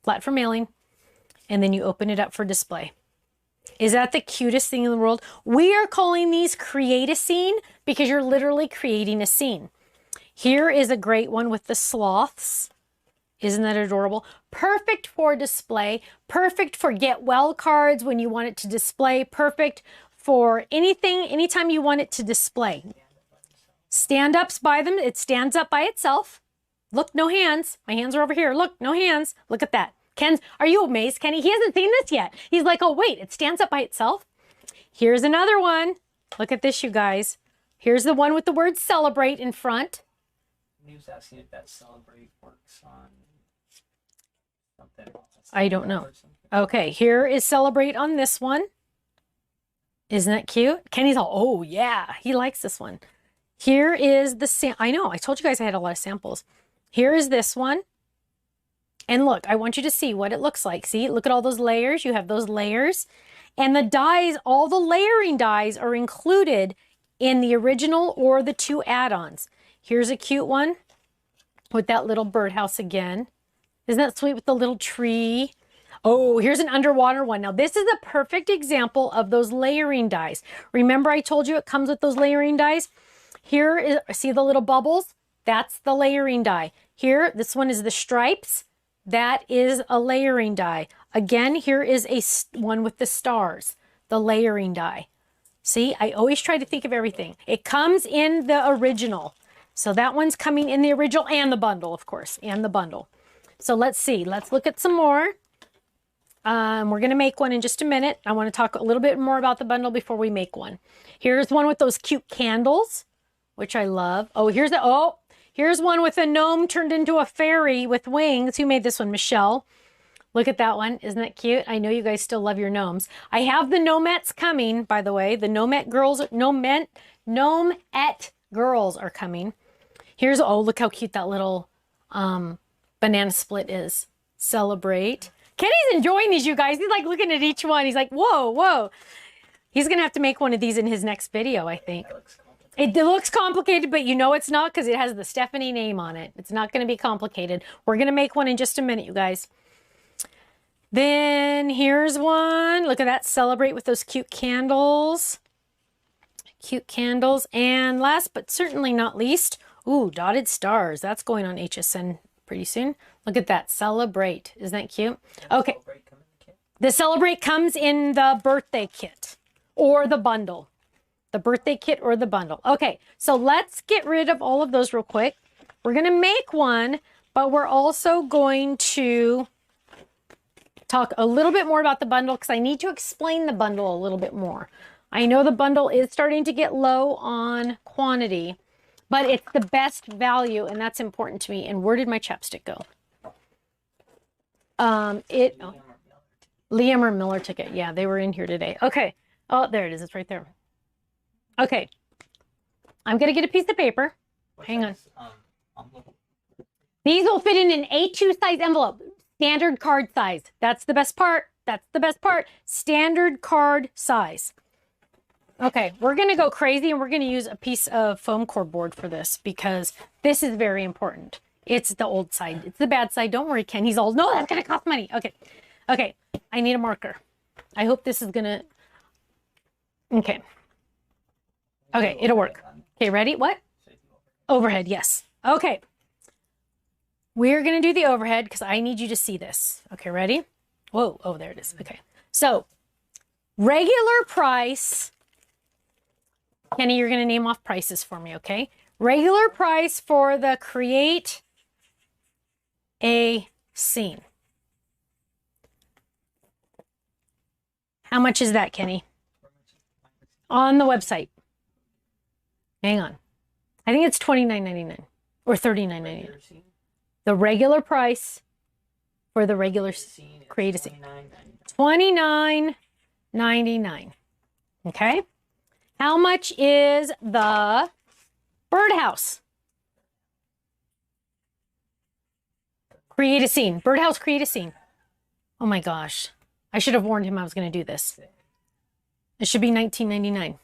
Flat for mailing. And then you open it up for display. Is that the cutest thing in the world? We are calling these create a scene because you're literally creating a scene. Here is a great one with the sloths. Isn't that adorable? Perfect for display. Perfect for get well cards when you want it to display. Perfect for anything, anytime you want it to display. Stand-ups by them. It stands up by itself. Look, no hands. My hands are over here. Look, no hands. Look at that. Ken, are you amazed, Kenny? He hasn't seen this yet. He's like, oh, wait, it stands up by itself. Here's another one. Look at this, you guys. Here's the one with the word celebrate in front. He was asking if that celebrate works on something. I don't know. Okay, here is celebrate on this one. Isn't that cute? Kenny's all, oh, yeah, he likes this one. Here is the, I know, I told you guys I had a lot of samples. Here is this one. And look, I want you to see what it looks like. See, look at all those layers. You have those layers. And the dies, all the layering dies are included in the original or the 2 add-ons. Here's a cute one with that little birdhouse again. Isn't that sweet with the little tree? Oh, here's an underwater one. Now, this is a perfect example of those layering dies. Remember I told you it comes with those layering dies? Here is, see the little bubbles? That's the layering die. Here, this one is the stripes. That is a layering die. Again, here is a one with the stars, the layering die. See, I always try to think of everything. It comes in the original. So that one's coming in the original and the bundle, of course, and the bundle. So let's see. Let's look at some more. We're going to make one in just a minute. I want to talk a little bit more about the bundle before we make one. Here's one with those cute candles, which I love. Oh, here's one with a gnome turned into a fairy with wings. Who made this one? Michelle. Look at that one. Isn't that cute? I know you guys still love your gnomes. I have the gnomettes coming, by the way. The gnomette girls, gnomette girls are coming. Here's, oh, look how cute that little banana split is. Celebrate. Kenny's enjoying these, you guys. He's like looking at each one. He's like, whoa, whoa. He's going to have to make one of these in his next video, I think. It looks complicated, but you know it's not because it has the Stephanie name on it. It's not going to be complicated. We're going to make one in just a minute, you guys. Then here's one. Look at that. Celebrate with those cute candles. Cute candles. And last but certainly not least, ooh, dotted stars. That's going on HSN pretty soon. Look at that. Celebrate. Isn't that cute? Okay. The Celebrate comes in the birthday kit or the bundle. The birthday kit or the bundle. Okay, so let's get rid of all of those real quick. We're going to make one, but we're also going to talk a little bit more about the bundle because I need to explain the bundle a little bit more. I know the bundle is starting to get low on quantity, but it's the best value, and that's important to me. And where did my chapstick go? Liam or Miller ticket. Yeah, they were in here today. Okay. Oh, there it is. It's right there. Okay. I'm going to get a piece of paper. Hang on. These will fit in an A2 size envelope. Standard card size. That's the best part. That's the best part. Standard card size. Okay, we're going to go crazy and we're going to use a piece of foam core board for this because this is very important. It's the old side. It's the bad side. Don't worry, Ken. He's old. No, that's going to cost money. Okay. Okay. I need a marker. I hope this is going to... Okay. Okay, it'll work. Okay, ready? What? Overhead, yes. Okay. We're going to do the overhead because I need you to see this. Okay, ready? Whoa. Oh, there it is. Okay. So, regular price... Kenny, you're going to name off prices for me, okay? Regular price for the create a scene. How much is that, Kenny? On the website. Hang on. I think it's $29.99 or $39.99. The regular price for the regular create a scene. $29.99. Okay? How much is the birdhouse? Create a scene. Birdhouse, create a scene. Oh my gosh. I should have warned him I was going to do this. It should be $19.99.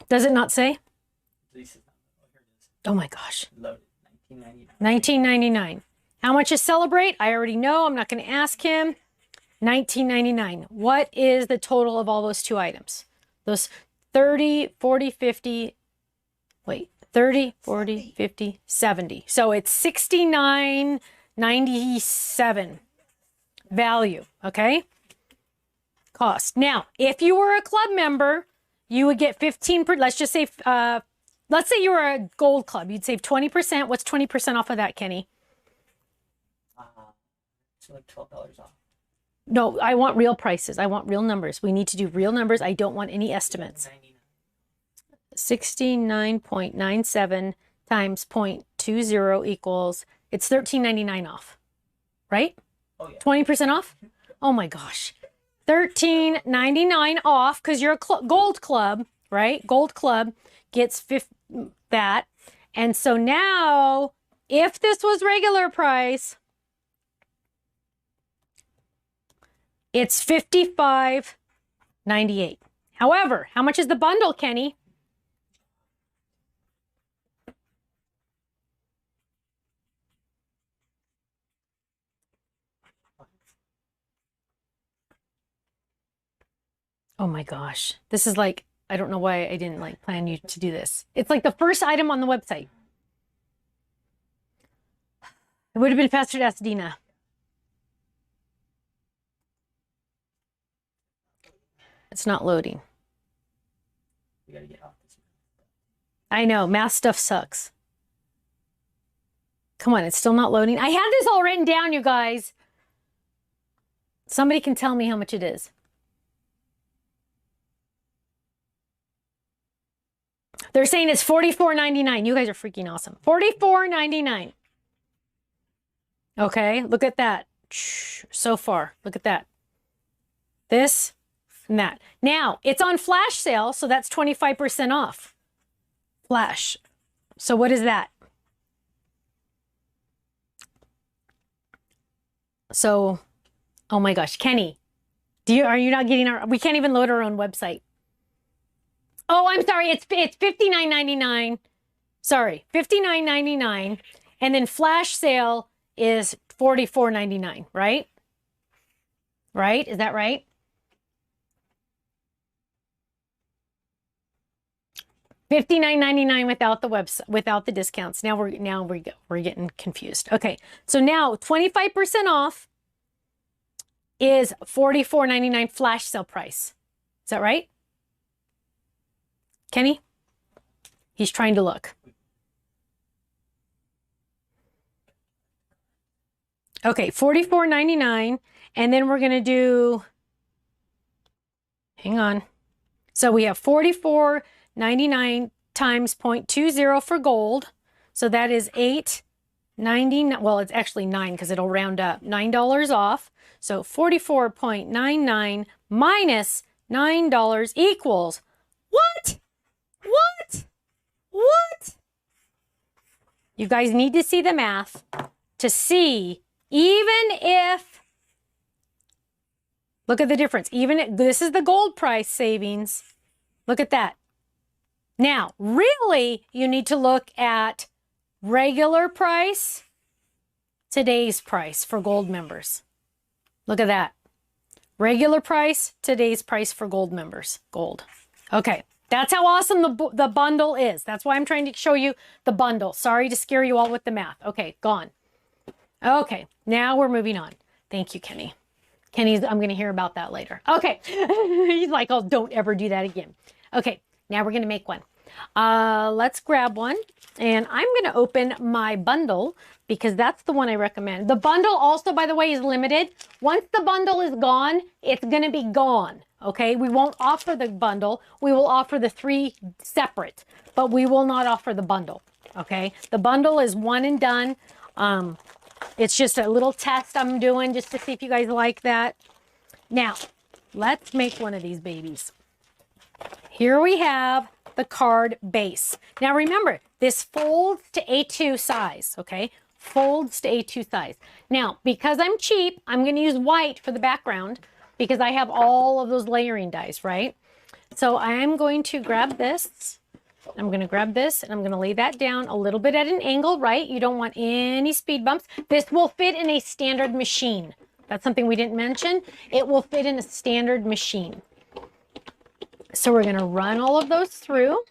Does it not say? Oh my gosh. $19.99. How much is Celebrate? I already know. I'm not going to ask him. $19.99. What is the total of all those two items? Those 30, 40, 50, wait, 30, 40, 50, 70. So it's $69.97 value, okay? Cost. Now, if you were a club member, you would get 15%. Let's just say, let's say you were a gold club. You'd save 20%. What's 20% off of that, Kenny? It's like $12 off. No, I want real prices. I want real numbers. We need to do real numbers. I don't want any estimates. 69.97 times 0.20 equals, it's $13.99 off, right? Oh, yeah. 20% off? Oh my gosh. $13.99 off because you're a gold club, right? Gold club gets that. And so now, if this was regular price, it's $55.98. However, how much is the bundle, Kenny? Oh my gosh. This is like, I don't know why I didn't like plan you to do this. It's like the first item on the website. It would have been faster to ask Dina. It's not loading. We gotta get off this. I know, math stuff sucks. Come on, it's still not loading. I had this all written down, you guys. Somebody can tell me how much it is. They're saying it's $44.99. You guys are freaking awesome. $44.99. Okay, look at that. So far, look at that. This and that. Now, it's on flash sale, so that's 25% off. Flash. So what is that? So, oh my gosh, Kenny, are you not getting we can't even load our own website. Oh, I'm sorry. It's $59.99. Sorry, $59.99, and then flash sale is $44.99. Right? Right? Is that right? $59.99 without the website, without the discounts. Now we're getting confused. Okay, so now 25% off is $44.99 flash sale price. Is that right? Kenny? He's trying to look. Okay, $44.99, and then we're gonna do, hang on. So we have $44.99 times 0.20 for gold. So that is $8.99. Well, it's actually 9 because it'll round up. $9 off. So 44.99 minus $9 equals what? What? What? You guys need to see the math to see, even if Look at the difference. Even this is the gold price savings. Look at that. Now, really, you need to look at regular price, today's price for gold members. Look at that. Regular price, today's price for gold members. Gold. Okay, that's how awesome the bundle is. That's why I'm trying to show you the bundle. Sorry to scare you all with the math. Okay, gone. Okay, now we're moving on. Thank you, Kenny. I'm going to hear about that later. Okay, he's like, oh, don't ever do that again. Okay, now we're going to make one. Let's grab one, and I'm going to open my bundle because that's the one I recommend. The bundle also, by the way, is limited. Once the bundle is gone, it's going to be gone. Okay, we won't offer the bundle. We will offer the 3 separate, but we will not offer the bundle. Okay, the bundle is one and done. It's just a little test I'm doing just to see if you guys like that. Now, let's make one of these babies. Here we have the card base. Now remember, this folds to A2 size, okay? Folds to A2 size. Now, because I'm cheap, I'm going to use white for the background because I have all of those layering dies, right? So I am going to grab this. I'm going to grab this and I'm going to lay that down a little bit at an angle, right? You don't want any speed bumps. This will fit in a standard machine. That's something we didn't mention. It will fit in a standard machine. So we're going to run all of those through.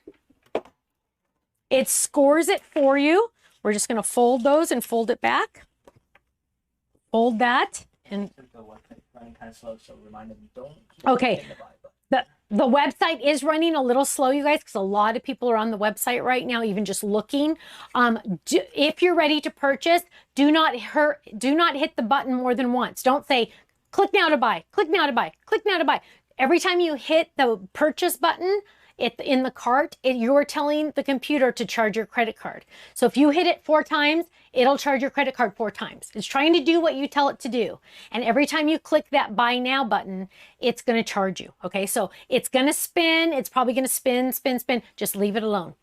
It scores it for you. We're just going to fold those and fold it back. Fold that. And running kind of slow, so remind them don't. Okay. The website is running a little slow, you guys, because a lot of people are on the website right now, even just looking. If you're ready to purchase, do not hit the button more than once. Don't say, click now to buy, click now to buy, click now to buy. Every time you hit the purchase button in the cart, you're telling the computer to charge your credit card. So if you hit it 4 times, it'll charge your credit card 4 times. It's trying to do what you tell it to do. And every time you click that buy now button, it's going to charge you. Okay, so it's going to spin. It's probably going to spin, spin, spin. Just leave it alone.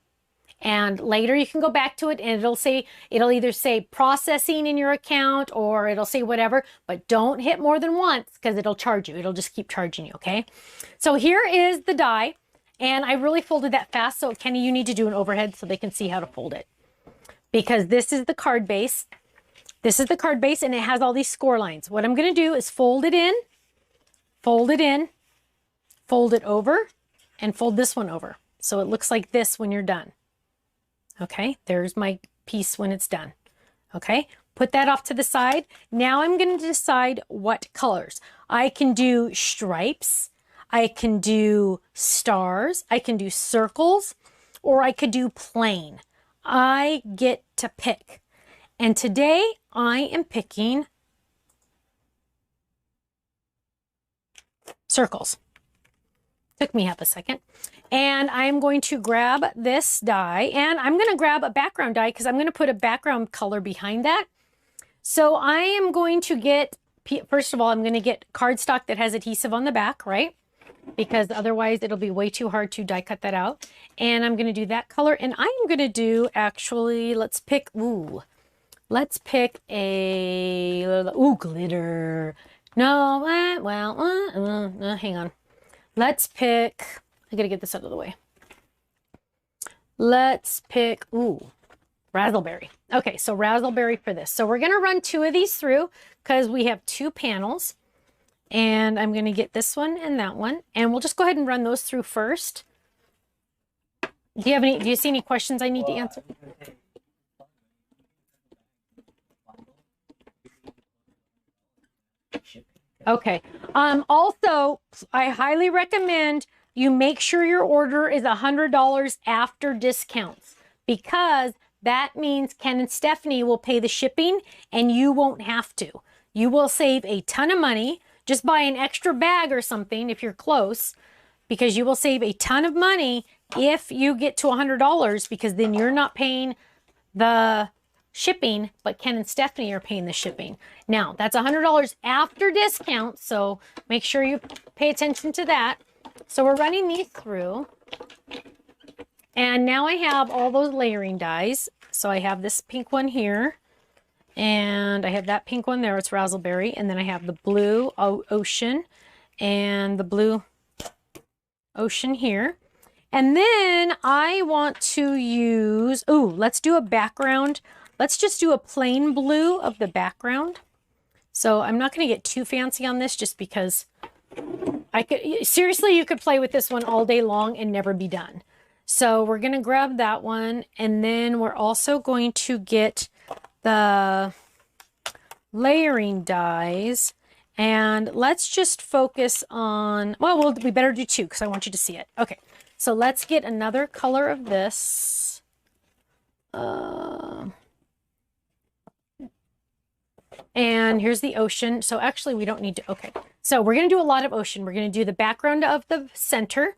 And later you can go back to it and it'll either say processing in your account or it'll say whatever, but don't hit more than once because it'll charge you. It'll just keep charging you, okay? So here is the die, and I really folded that fast, so Kenny, you need to do an overhead so they can see how to fold it. Because this is the card base. This is the card base, and it has all these score lines. What I'm going to do is fold it in, fold it in, fold it over, and fold this one over. So it looks like this when you're done. Okay, there's my piece when it's done. Okay, put that off to the side. Now I'm going to decide what colors. I can do stripes, I can do stars, I can do circles, or I could do plain. I get to pick. And today I am picking circles. Took me half a second. And I'm going to grab this die, and I'm going to grab a background die because I'm going to put a background color behind that. So I am going to get, first of all, I'm going to get cardstock that has adhesive on the back, right? Because otherwise it'll be way too hard to die cut that out. And I'm going to do that color. And I'm going to do, actually, let's pick a, glitter. No, well, hang on. Let's pick, I gotta get this out of the way. Let's pick, Razzleberry. Okay, so Razzleberry for this. So we're gonna run 2 of these through because we have 2 panels. And I'm gonna get this one and that one. And we'll just go ahead and run those through first. Do you see any questions I need to answer? Okay. Also, I highly recommend you make sure your order is $100 after discounts, because that means Ken and Stephanie will pay the shipping and you won't have to. You will save a ton of money. Just buy an extra bag or something if you're close, because you will save a ton of money if you get to $100, because then you're not paying the shipping, but Ken and Stephanie are paying the shipping. Now, that's $100 after discount, so make sure you pay attention to that. So we're running these through. And now I have all those layering dies. So I have this pink one here, and I have that pink one there, it's Razzleberry, and then I have the blue ocean, and the blue ocean here. And then I want to use, let's do a background. Let's just do a plain blue of the background. So I'm not going to get too fancy on this just because seriously, you could play with this one all day long and never be done. So we're going to grab that one. And then we're also going to get the layering dies. And let's just focus on, well, we better do two because I want you to see it. Okay, so let's get another color of this. And here's the ocean. So actually we don't need to, okay. So we're going to do a lot of ocean. We're going to do the background of the center.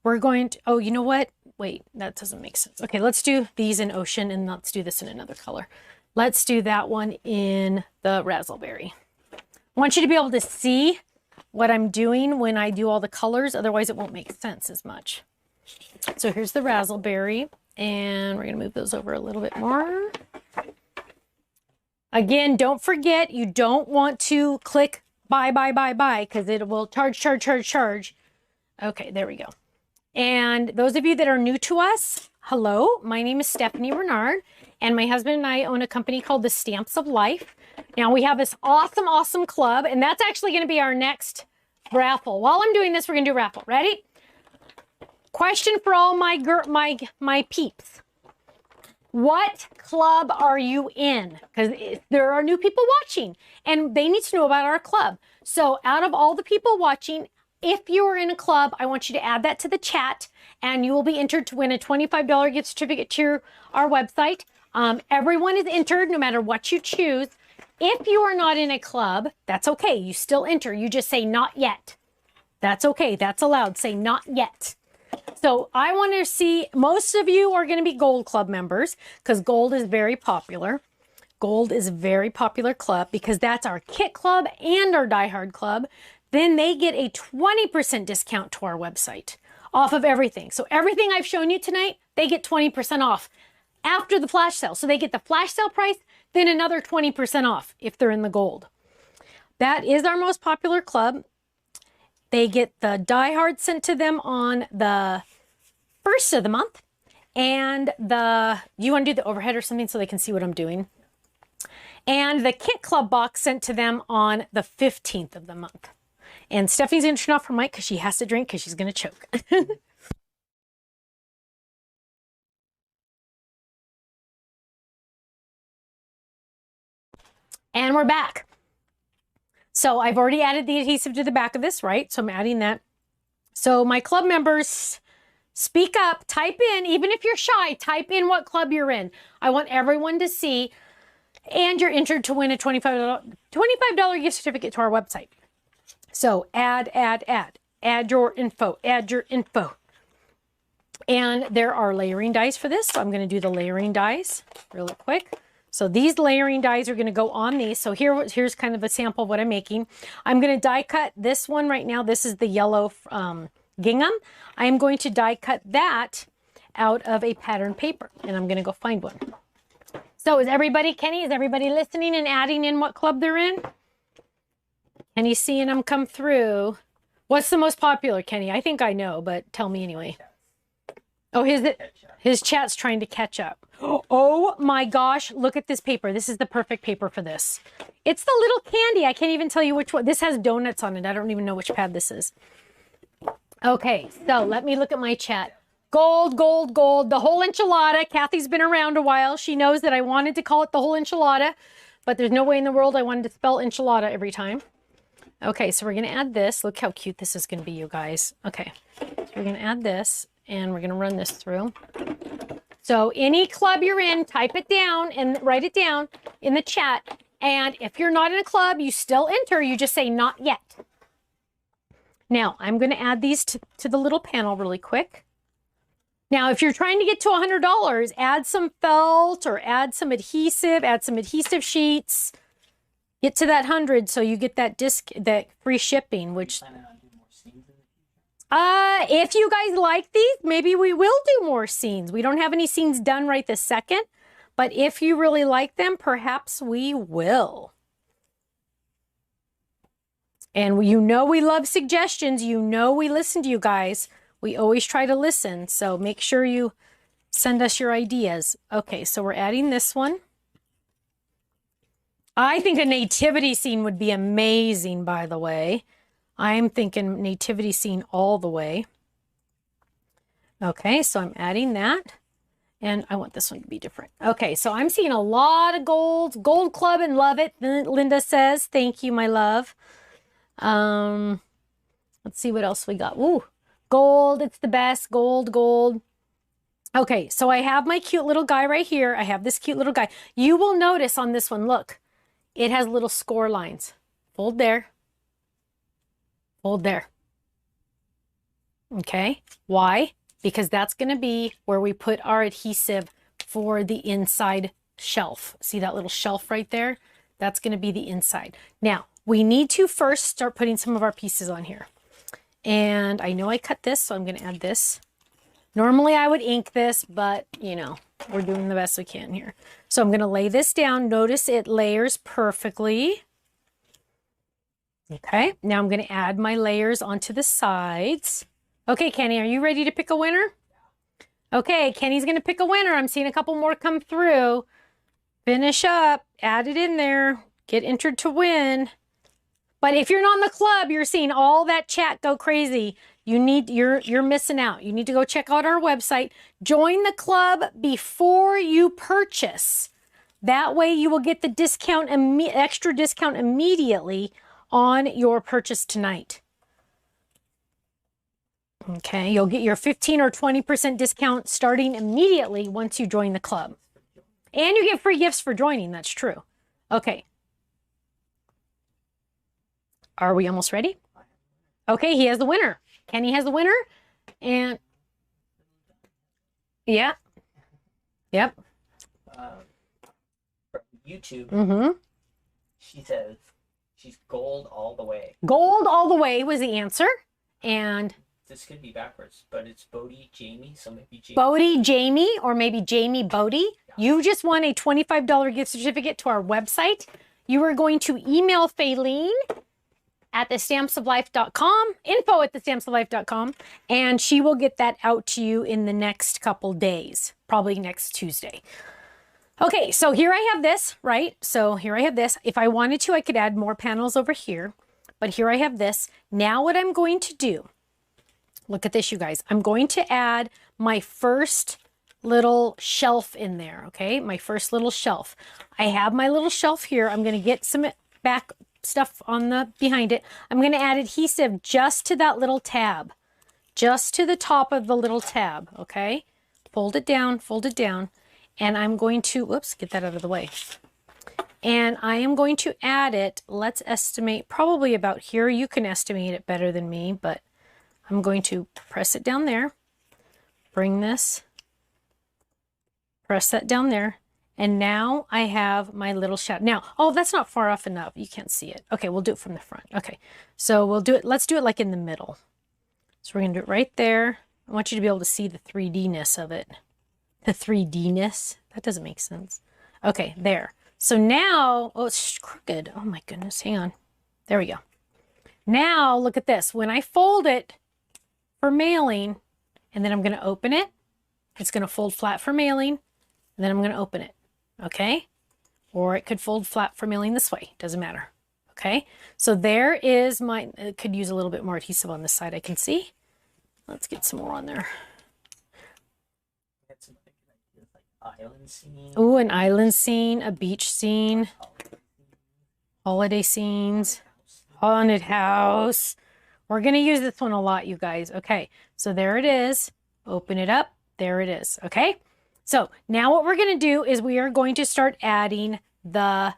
We're going to, oh, you know what? Wait, that doesn't make sense. Okay, let's do these in ocean and let's do this in another color. Let's do that one in the Razzleberry. I want you to be able to see what I'm doing when I do all the colors. Otherwise, it won't make sense as much. So here's the Razzleberry, and we're going to move those over a little bit more. Again, don't forget, you don't want to click buy, because it will charge. Okay, there we go. And those of you that are new to us, hello, my name is Stephanie Barnard, and my husband and I own a company called The Stamps of Life. Now we have this awesome club, and that's actually going to be our next raffle. While I'm doing this, we're going to do raffle. Ready? Question for all my peeps. What club are you in? Because there are new people watching, and they need to know about our club. So out of all the people watching, if you are in a club, I want you to add that to the chat, and you will be entered to win a $25 gift certificate to our website. Everyone is entered no matter what you choose. If you are not in a club, that's okay. You still enter. You just say not yet. That's okay. That's allowed. Say not yet. So I want to see, most of you are going to be Gold Club members because Gold is very popular. Gold is a very popular club because that's our Kit Club and our Die Hard Club. Then they get a 20% discount to our website off of everything. So everything I've shown you tonight, they get 20% off after the flash sale. So they get the flash sale price, then another 20% off if they're in the gold. That is our most popular club. They get the Die Hard sent to them on the 1st of the month. And you want to do the overhead or something so they can see what I'm doing? And the Kit Club box sent to them on the 15th of the month. And Stephanie's going to turn off her mic because she has to drink because she's going to choke. And we're back. So I've already added the adhesive to the back of this, right? So I'm adding that. So my club members, speak up, type in, even if you're shy, type in what club you're in. I want everyone to see. And you're entered to win a $25 gift certificate to our website. So add your info, And there are layering dies for this. So I'm going to do the layering dies really quick. So these layering dies are going to go on these. So here's kind of a sample of what I'm making. I'm going to die cut this one right now. This is the yellow gingham. I am going to die cut that out of a pattern paper, and I'm going to go find one. So Kenny, is everybody listening and adding in what club they're in? And he's seeing them come through. What's the most popular, Kenny? I think I know, but tell me anyway. Oh, his chat's trying to catch up. Oh my gosh, look at this paper. This is the perfect paper for this. It's the little candy. I can't even tell you which one. This has donuts on it. I don't even know which pad this is. Okay, so let me look at my chat. Gold, gold, gold. The whole enchilada. Kathy's been around a while. She knows that I wanted to call it the whole enchilada, but there's no way in the world I wanted to spell enchilada every time. Okay, so we're going to add this. Look how cute this is going to be, you guys. Okay, so we're going to add this, and we're going to run this through. So any club you're in, type it down and write it down in the chat. And if you're not in a club, you still enter. You just say not yet. Now, I'm going to add these to the little panel really quick. Now, if you're trying to get to $100, add some felt or add some adhesive sheets. Get to that 100 so you get that free shipping, which if you guys like these, maybe we will do more scenes. We don't have any scenes done right this second, but if you really like them, perhaps we will. And you know we love suggestions. You know we listen to you guys. We always try to listen. So make sure you send us your ideas. Okay, so we're adding this one. I think a nativity scene would be amazing, by the way. I'm thinking nativity scene all the way. Okay, so I'm adding that. And I want this one to be different. Okay, so I'm seeing a lot of gold. Gold Club and love it, Linda says. Thank you, my love. Let's see what else we got. Ooh, gold, it's the best. Gold, gold. Okay, so I have my cute little guy right here. I have this cute little guy. You will notice on this one, look, it has little score lines. Fold there. Fold there. Okay, why? Because that's going to be where we put our adhesive for the inside shelf. See that little shelf right there? That's going to be the inside. Now, we need to first start putting some of our pieces on here. And I know I cut this, so I'm going to add this. Normally I would ink this, but you know, we're doing the best we can here. So I'm going to lay this down. Notice it layers perfectly. Okay, now I'm going to add my layers onto the sides. Okay, Kenny, are you ready to pick a winner? Okay, Kenny's going to pick a winner. I'm seeing a couple more come through. Finish up, add it in there, get entered to win. But if you're not in the club, you're seeing all that chat go crazy. You're missing out. You need to go check out our website. Join the club before you purchase. That way you will get the discount, extra discount immediately on your purchase tonight. Okay, you'll get your 15 or 20% discount starting immediately once you join the club. And you get free gifts for joining, that's true. Okay. Are we almost ready? Okay, he has the winner. Kenny has the winner. And yeah. Yep. From YouTube, Mm-hmm. she says she's gold all the way. Gold all the way was the answer. And This could be backwards, but it's Bodie Jamie, so maybe Jamie. Bodie Jamie, or maybe Jamie Bodie. You just won a $25 gift certificate to our website. You are going to email Faylene at thestampsoflife.com, info@thestampsoflife.com, and she will get that out to you in the next couple days, probably next Tuesday. Okay, so here I have this, right? So here I have this. If I wanted to, I could add more panels over here, but here I have this. Now what I'm going to do, look at this, you guys. I'm going to add my first little shelf in there, okay? My first little shelf. I have my little shelf here. I'm going to get some back stuff on the behind it. I'm going to add adhesive just to that little tab, just to the top of the little tab, okay? Fold it down, and I'm going to, whoops, get that out of the way. And I am going to add it, let's estimate probably about here. You can estimate it better than me, but I'm going to press it down there, bring this, press that down there, and now I have my little shadow. Now, oh, that's not far off enough. You can't see it. Okay, we'll do it from the front. Okay, so we'll do it, let's do it like in the middle. So we're gonna do it right there. I want you to be able to see the 3D-ness of it. The 3D-ness? That doesn't make sense. Okay, there. So now, oh, it's crooked. Oh my goodness, hang on. There we go. Now, look at this. When I fold it for mailing, and then I'm gonna open it, it's gonna fold flat for mailing, and then I'm gonna open it, okay? Or it could fold flat for mailing this way, doesn't matter, okay? So there is my, it could use a little bit more adhesive on this side, I can see. Let's get some more on there. Island scene. Ooh, an island scene, a beach scene, holiday scenes, haunted house. We're going to use this one a lot, you guys. Okay, so there it is. Open it up. There it is. Okay, so now what we're going to do is we are going to start adding the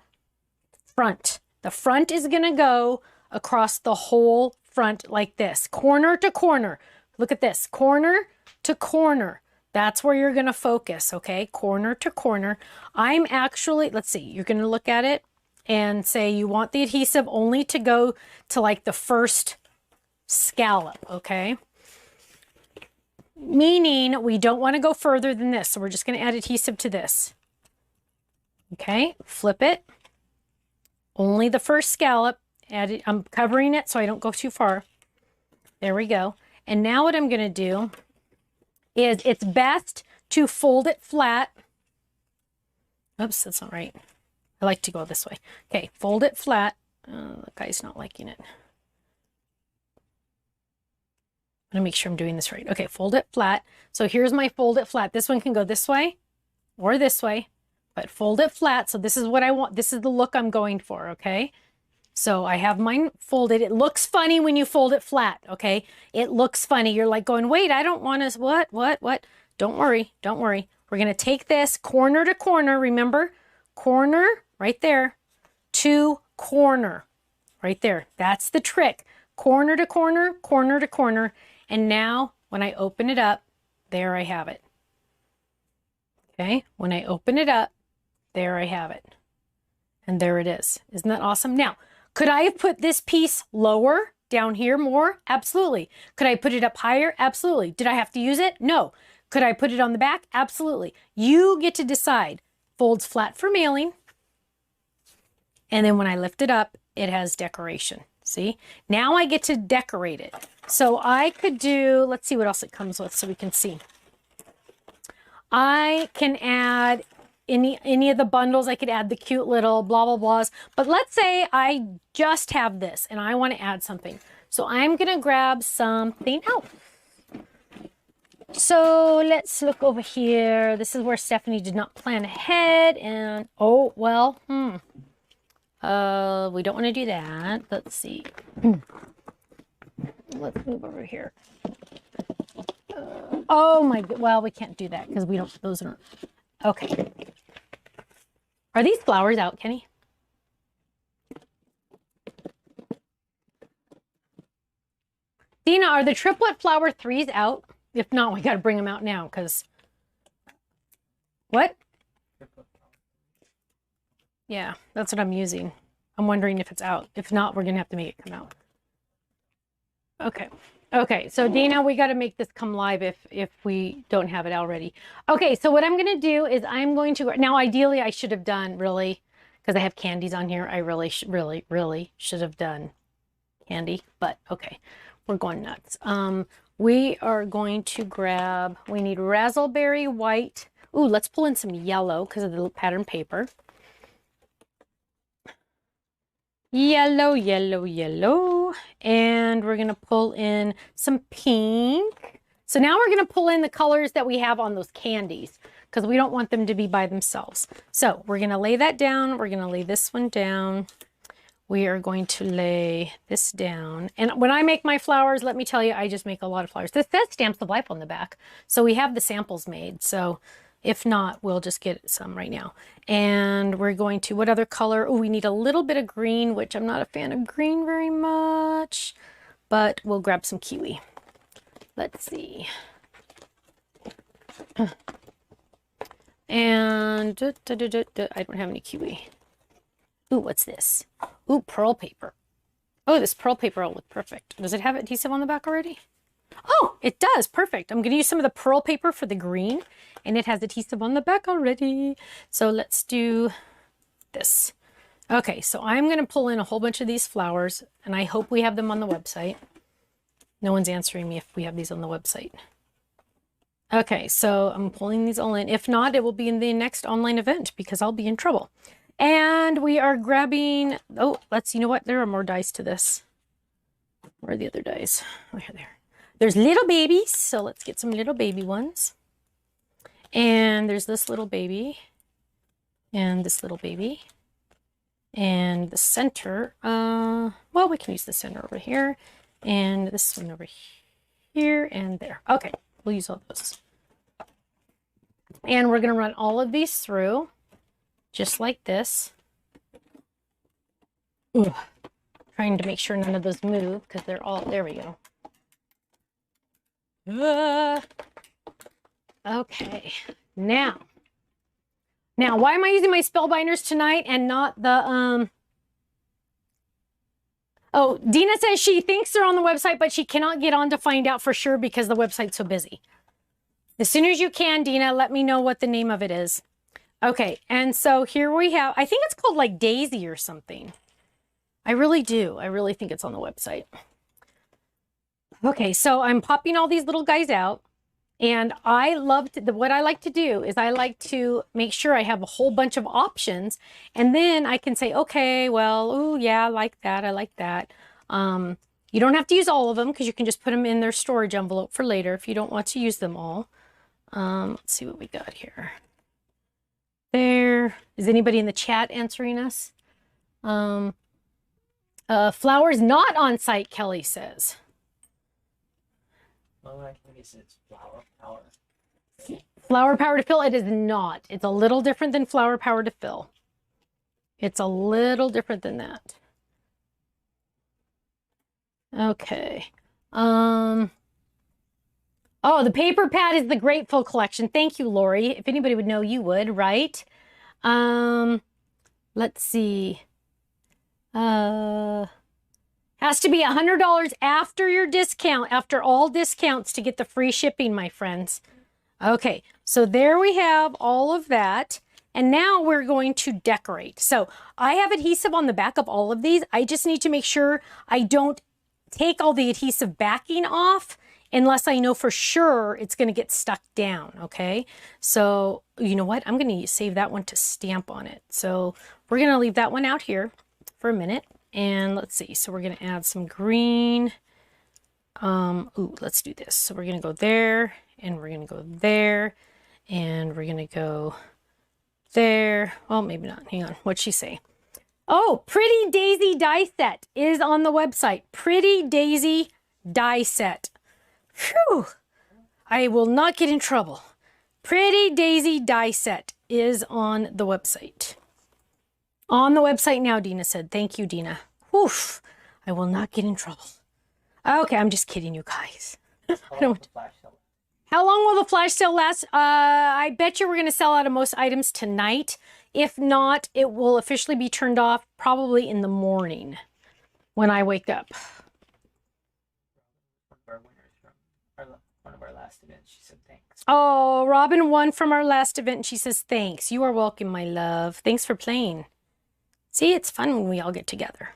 front. The front is going to go across the whole front like this, corner to corner. Look at this, corner to corner. That's where you're going to focus, okay? Corner to corner. I'm actually, let's see, you're going to look at it and say you want the adhesive only to go to like the first scallop, okay? Meaning we don't want to go further than this. So we're just going to add adhesive to this. Okay, flip it. Only the first scallop. I'm covering it so I don't go too far. There we go. And now what I'm going to do is it's best to fold it flat. Oops, that's not right. I like to go this way. Okay, fold it flat. The guy's not liking it. I'm going to make sure I'm doing this right. Okay, fold it flat. So here's my fold it flat. This one can go this way or this way, but fold it flat. So this is what I want. This is the look I'm going for, okay? So I have mine folded. It looks funny when you fold it flat, okay? It looks funny. You're like going, wait, I don't want to, what? Don't worry, don't worry. We're going to take this corner to corner, remember? Corner, right there, to corner, right there. That's the trick. Corner to corner, corner to corner. And now when I open it up, there I have it. Okay, when I open it up, there I have it. And there it is. Isn't that awesome? Now, could I have put this piece lower down here more? Absolutely. Could I put it up higher? Absolutely. Did I have to use it? No. Could I put it on the back? Absolutely. You get to decide. Folds flat for mailing. And then when I lift it up, it has decoration. See? Now I get to decorate it. So I could do, let's see what else it comes with so we can see. I can add any of the bundles. I could add the cute little blah, blah, blahs. But let's say I just have this and I want to add something. So I'm going to grab something else. So let's look over here. This is where Stephanie did not plan ahead. And, oh, well, we don't want to do that. Let's see. Let's move over here. Oh my, well, we can't do that because we don't, those aren't, okay. Are these flowers out, Kenny? Dina, are the triplet flower 3s out? If not, we got to bring them out now because, what? Yeah, that's what I'm using. I'm wondering if it's out. If not, we're going to have to make it come out. Okay. Okay, so Dina, we got to make this come live if we don't have it already. Okay, so what I'm going to do is I'm going to, now ideally I should have done really, because I have candies on here, I really should have done candy, but okay, we're going nuts. We are going to grab, we need Razzleberry white. Ooh, let's pull in some yellow because of the pattern paper. Yellow, yellow, yellow. And we're going to pull in some pink. So now we're going to pull in the colors that we have on those candies because we don't want them to be by themselves. So we're going to lay that down. We're going to lay this one down. We are going to lay this down. And when I make my flowers, let me tell you, I just make a lot of flowers. This says Stamps of Life on the back. So we have the samples made. So if not, we'll just get some right now. And we're going to, what other color? Oh, we need a little bit of green, which I'm not a fan of green very much, but we'll grab some kiwi. Let's see. And I don't have any kiwi. Ooh, what's this? Ooh, pearl paper. Oh, this pearl paper will look perfect. Does it have adhesive on the back already? Oh, it does. Perfect. I'm going to use some of the pearl paper for the green, and it has adhesive on the back already. So let's do this. Okay, so I'm going to pull in a whole bunch of these flowers, and I hope we have them on the website. No one's answering me if we have these on the website. Okay, so I'm pulling these all in. If not, it will be in the next online event because I'll be in trouble. And we are grabbing, oh, you know what? There are more dies to this. Where are the other dies? Oh, here they are. There's little babies, so let's get some little baby ones. And there's this little baby, and this little baby, and the center. Well, we can use the center over here, and this one over here, and there. Okay, we'll use all those. And we're going to run all of these through, just like this. Ugh. Trying to make sure none of those move, because they're all, there we go. Okay, now why am I using my spellbinders tonight and not the oh, Dina says she thinks they're on the website, but she cannot get on to find out for sure because the website's so busy. As soon as you can, Dina, let me know what the name of it is. Okay, and so here we have, I think it's called like Daisy or something. I really do. I really think it's on the website. Okay, so I'm popping all these little guys out. And what I like to do is I like to make sure I have a whole bunch of options. And then I can say, okay, well, oh yeah, I like that. I like that. You don't have to use all of them because you can just put them in their storage envelope for later if you don't want to use them all. Let's see what we got here. There. Is anybody in the chat answering us? Flowers not on site, Kelly says. Well, I guess it's flower power. Flower power to fill? It is not. It's a little different than flower power to fill. It's a little different than that. Okay. Oh, the paper pad is the Grateful collection. Thank you, Lori. If anybody would know, you would, right? Let's see. Has to be $100 after your discount, after all discounts to get the free shipping, my friends. Okay, so there we have all of that. And now we're going to decorate. So I have adhesive on the back of all of these. I just need to make sure I don't take all the adhesive backing off unless I know for sure it's going to get stuck down, okay? So you know what? I'm going to save that one to stamp on it. So we're going to leave that one out here for a minute. And let's see. So we're going to add some green. Let's do this. So we're going to go there, and we're going to go there, and we're going to go there. Well, maybe not. Hang on. What'd she say? Oh, Pretty Daisy die set is on the website. Pretty Daisy die set. Phew. I will not get in trouble. Pretty Daisy die set is on the website. On the website now, Dina said. Thank you, Dina. Oof. I will not get in trouble. Okay, I'm just kidding, you guys. How long will the flash sale last? I bet you we're going to sell out of most items tonight. If not, it will officially be turned off probably in the morning when I wake up. One of our last events, she said thanks. Oh, Robin won from our last event, and she says thanks. You are welcome, my love. Thanks for playing. See, it's fun when we all get together.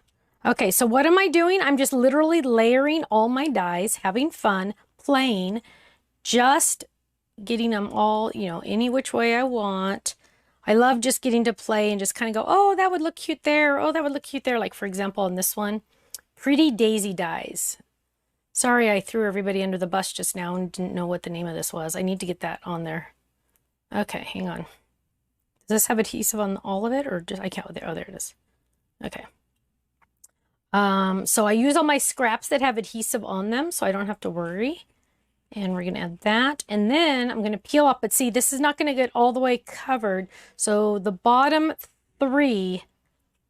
Okay, so what am I doing? I'm just literally layering all my dies, having fun, playing, just getting them all, you know, any which way I want. I love just getting to play and just kind of go, oh, that would look cute there. Oh, that would look cute there. Like, for example, on this one, Pretty Daisy dies. Sorry, I threw everybody under the bus just now and didn't know what the name of this was. I need to get that on there. Okay, hang on. Does this have adhesive on all of it, or just, I can't, oh, there it is. Okay. So I use all my scraps that have adhesive on them, so I don't have to worry. And we're going to add that. And then I'm going to peel up. But see, this is not going to get all the way covered. So the bottom three,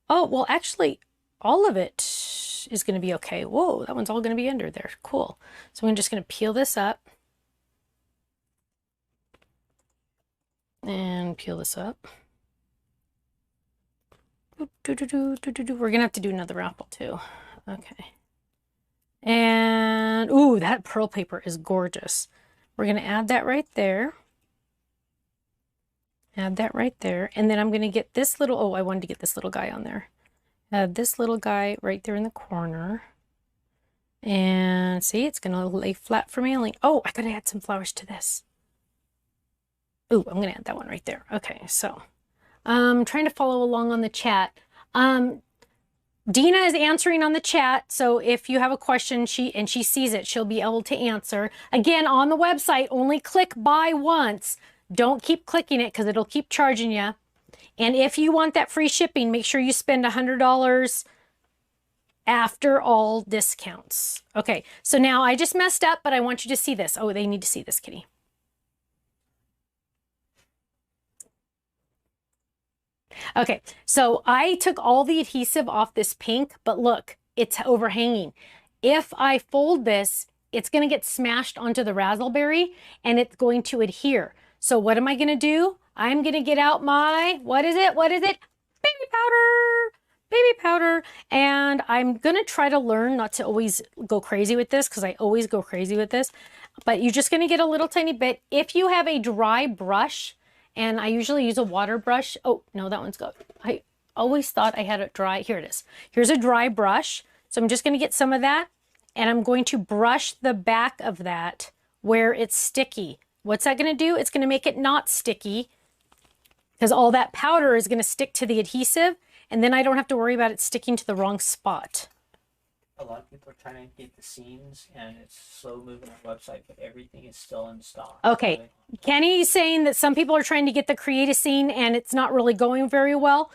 oh, well, actually, all of it is going to be okay. Whoa, that one's all going to be under there. Cool. So I'm just going to peel this up. And peel this up. We're going to have to do another Raffle too. Okay. And, ooh, that pearl paper is gorgeous. We're going to add that right there. Add that right there. And then I'm going to get this little, oh, I wanted to get this little guy on there. Add this little guy right there in the corner. And see, it's going to lay flat for mailing. Oh, I got to add some flowers to this. Ooh, I'm going to add that one right there. Okay, so I'm trying to follow along on the chat. Dina is answering on the chat, so if you have a question and she sees it, she'll be able to answer. Again, on the website, only click buy once. Don't keep clicking it because it'll keep charging you. And if you want that free shipping, make sure you spend $100 after all discounts. Okay, so now I just messed up, but I want you to see this. Oh, they need to see this, Kitty. Okay, so I took all the adhesive off this pink, but look, it's overhanging. If I fold this, it's going to get smashed onto the Razzleberry and it's going to adhere. So what am I going to do? I'm going to get out my, what is it? What is it? Baby powder! Baby powder. And I'm going to try to learn not to always go crazy with this because I always go crazy with this. But you're just going to get a little tiny bit. If you have a dry brush, and I usually use a water brush. Oh, no, that one's good. always thought I had it dry. Here it is. Here's a dry brush. So I'm just going to get some of that, and I'm going to brush the back of that where it's sticky. What's that going to do? It's going to make it not sticky because all that powder is going to stick to the adhesive, and then I don't have to worry about it sticking to the wrong spot. A lot of people are trying to get the scenes, and it's slow moving on the website, but everything is still in stock. Okay. Kenny's saying that some people are trying to get the Create a Scene, and it's not really going very well.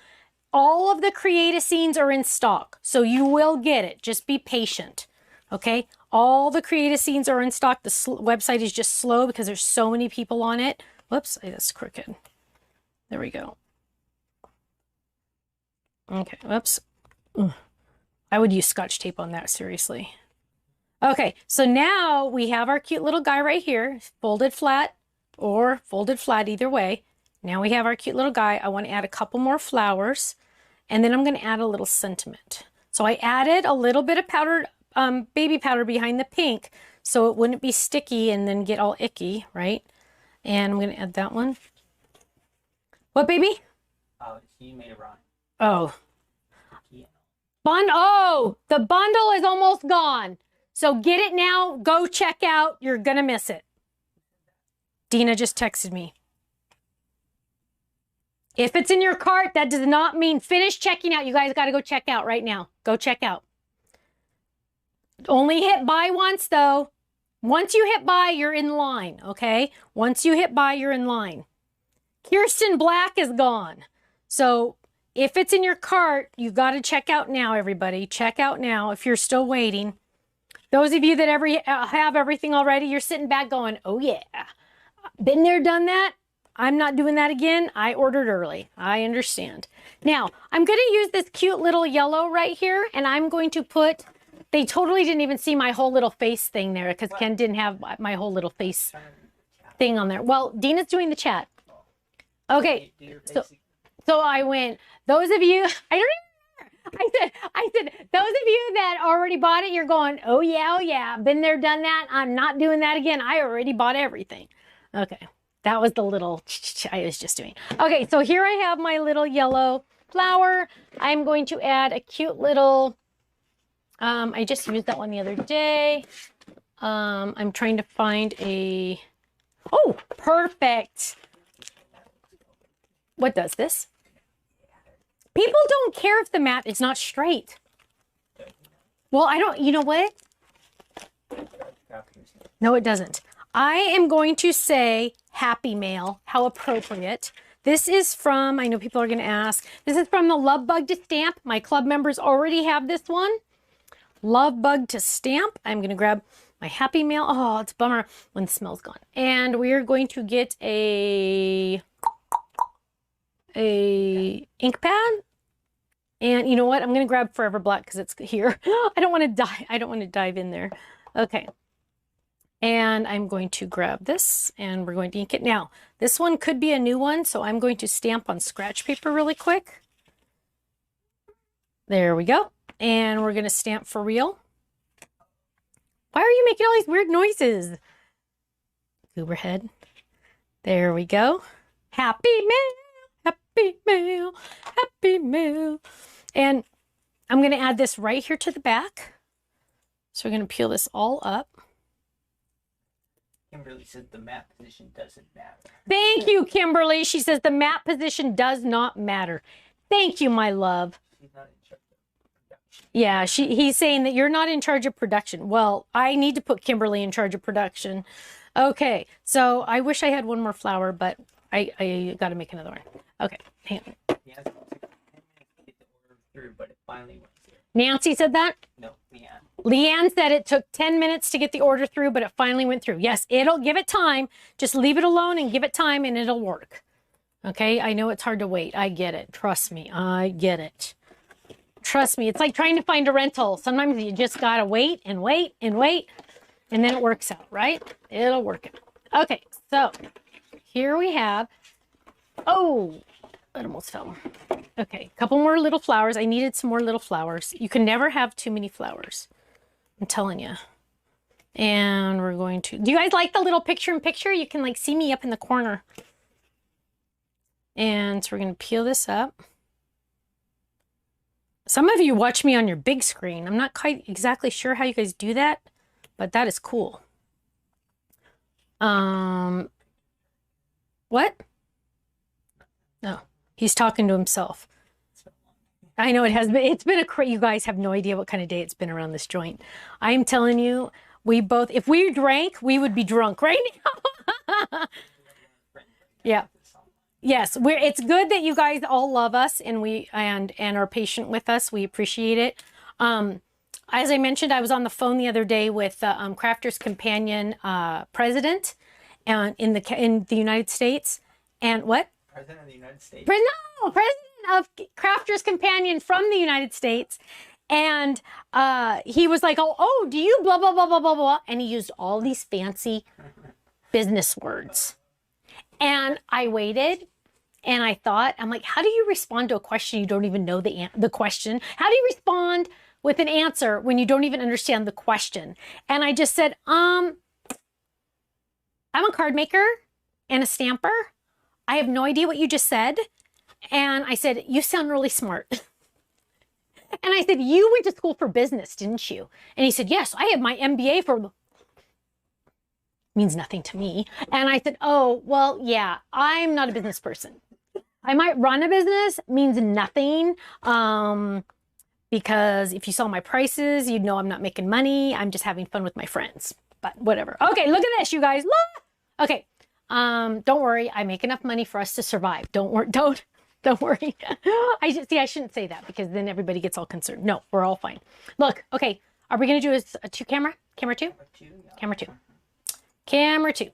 All of the Create a Scenes are in stock, so you will get it. Just be patient, okay? All the Create a Scenes are in stock. The website is just slow because there's so many people on it. Whoops, that's crooked. There we go. Okay, whoops. Ugh. I would use Scotch tape on that, seriously. Okay, so now we have our cute little guy right here, folded flat or folded flat, either way. Now we have our cute little guy. I want to add a couple more flowers, and then I'm going to add a little sentiment. So I added a little bit of powdered baby powder behind the pink so it wouldn't be sticky and then get all icky, right? And I'm going to add that one. What, baby? He made a rhyme. Oh. Oh, the bundle is almost gone. So get it now. Go check out. You're going to miss it. Dina just texted me. If it's in your cart, that does not mean finish checking out. You guys got to go check out right now. Go check out. Only hit buy once, though. Once you hit buy, you're in line, okay? Once you hit buy, you're in line. Kirsten Black is gone. So if it's in your cart, you've got to check out now, everybody. Check out now if you're still waiting. Those of you that have everything already, you're sitting back going, oh, yeah. Been there, done that. I'm not doing that again. I ordered early. I understand. Now, I'm going to use this cute little yellow right here, and I'm going to put, they totally didn't even see my whole little face thing there because Ken didn't have my whole little face thing on there. Well, Dina's doing the chat. Okay, so I went, those of you, I don't even, I said, those of you that already bought it, you're going, oh yeah, been there, done that. I'm not doing that again. I already bought everything. Okay. That was the little I was just doing. Okay, so here I have my little yellow flower. I'm going to add a cute little, I just used that one the other day. I'm trying to find a, oh, perfect. What does this? People don't care if the mat is not straight. Well, I don't, you know what? No, it doesn't. I am going to say Happy Mail. How appropriate. This is from, I know people are going to ask, this is from the Love Bug to Stamp. My club members already have this one. Love Bug to Stamp. I'm going to grab my Happy Mail. Oh, it's a bummer when the smell's gone. And we're going to get a ink pad. And you know what? I'm going to grab Forever Black because it's here. I don't want to dive in there. Okay. And I'm going to grab this and we're going to ink it. Now, this one could be a new one, so I'm going to stamp on scratch paper really quick. There we go. And we're going to stamp for real. Why are you making all these weird noises? Gooberhead. There we go. Happy Mail, Happy Mail, Happy Mail. And I'm going to add this right here to the back. So we're going to peel this all up. Kimberly said the mat position doesn't matter. Thank you, Kimberly. She says the mat position does not matter. Thank you, my love. She's not in charge of production. Yeah, he's saying that you're not in charge of production. Well, I need to put Kimberly in charge of production. Okay, so I wish I had one more flower, but I got to make another one. Okay, hang on. Yeah, it took 10 minutes to get the order through, but it finally went through. Nancy said that? No, Leanne. Leanne said it took 10 minutes to get the order through, but it finally went through. Yes, it'll give it time. Just leave it alone and give it time and it'll work. Okay, I know it's hard to wait. I get it. Trust me, I get it. Trust me, it's like trying to find a rental. Sometimes you just gotta wait and wait and wait, and then it works out, right? It'll work out. Okay, so here we have, oh, it almost fell. Okay, a couple more little flowers. I needed some more little flowers. You can never have too many flowers. I'm telling you. And we're going to, do you guys like the little picture-in-picture? You can like see me up in the corner. And so we're going to peel this up. Some of you watch me on your big screen. I'm not quite exactly sure how you guys do that, but that is cool. What? No, he's talking to himself. I know it has been, it's been you guys have no idea what kind of day it's been around this joint. I'm telling you, we both, if we drank, we would be drunk right now. Yeah. Yes, it's good that you guys all love us and and are patient with us. We appreciate it. As I mentioned, I was on the phone the other day with Crafters Companion president and in the United States. And what? President of the United States. No, president of Crafters Companion from the United States. And he was like, oh, do you blah, blah, blah, blah, blah, blah. And he used all these fancy business words. And I waited and I thought, I'm like, how do you respond to a question you don't even know the question? How do you respond with an answer when you don't even understand the question? And I just said, I'm a card maker and a stamper. I have no idea what you just said. And I said, you sound really smart. And I said, you went to school for business, didn't you? And he said, yes, I have my MBA for... Means nothing to me. And I said, oh, well, yeah, I'm not a business person. I might run a business, means nothing. Because if you saw my prices, you'd know I'm not making money. I'm just having fun with my friends. But whatever. Okay, look at this, you guys. Look. Okay. Don't worry. I make enough money for us to survive. Don't worry. Don't worry. I shouldn't say that because then everybody gets all concerned. No, we're all fine. Look, okay. Are we going to do a two camera? Camera two? Camera two. Camera two.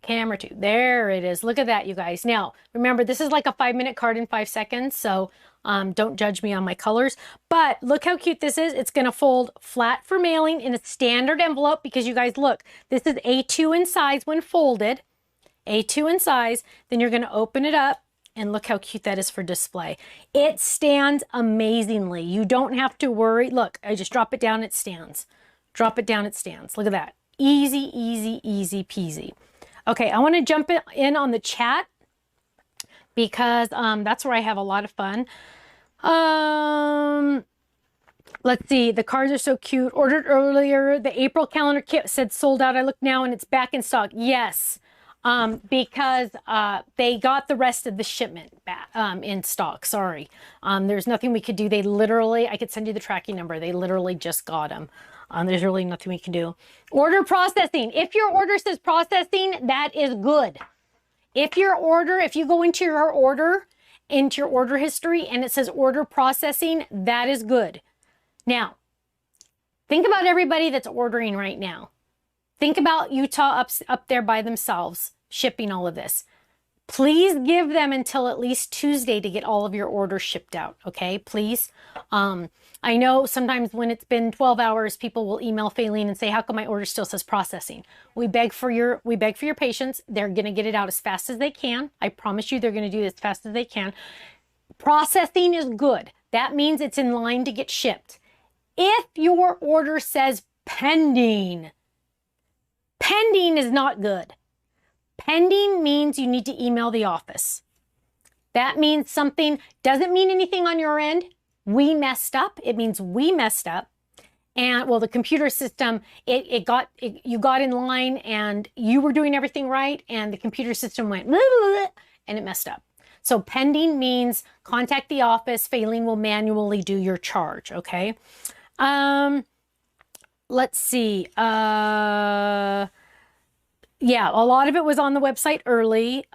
Camera two. There it is. Look at that, you guys. Now, remember, this is like a 5-minute card in 5 seconds. So don't judge me on my colors. But look how cute this is. It's going to fold flat for mailing in a standard envelope because you guys, look, this is A2 in size when folded. A2 in size. Then you're going to open it up. And look how cute that is for display. It stands amazingly. You don't have to worry. Look, I just drop it down, it stands. Drop it down, it stands. Look at that. Easy, easy, easy peasy. Okay, I want to jump in on the chat because that's where I have a lot of fun. Let's see. The cards are so cute. Ordered earlier. The April calendar kit said sold out. I look now and it's back in stock. Yes. Because they got the rest of the shipment back in stock. Sorry. There's nothing we could do. They literally, I could send you the tracking number. They literally just got them. There's really nothing we can do. Order processing. If your order says processing, that is good. If you go into your order history and it says order processing, that is good. Now, think about everybody that's ordering right now. Think about Utah up there by themselves, shipping all of this. Please give them until at least Tuesday to get all of your orders shipped out, okay? Please. I know sometimes when it's been 12 hours, people will email Faylene and say, how come my order still says processing? We beg for your patience. They're going to get it out as fast as they can. I promise you they're going to do it as fast as they can. Processing is good. That means it's in line to get shipped. If your order says pending, pending is not good. Pending means you need to email the office. That means something, doesn't mean anything on your end. We messed up. It means we messed up. And well, the computer system, you got in line and you were doing everything right. And the computer system went, blah, blah, blah, and it messed up. So pending means contact the office. Faylene will manually do your charge. Okay. Let's see. Yeah, a lot of it was on the website early.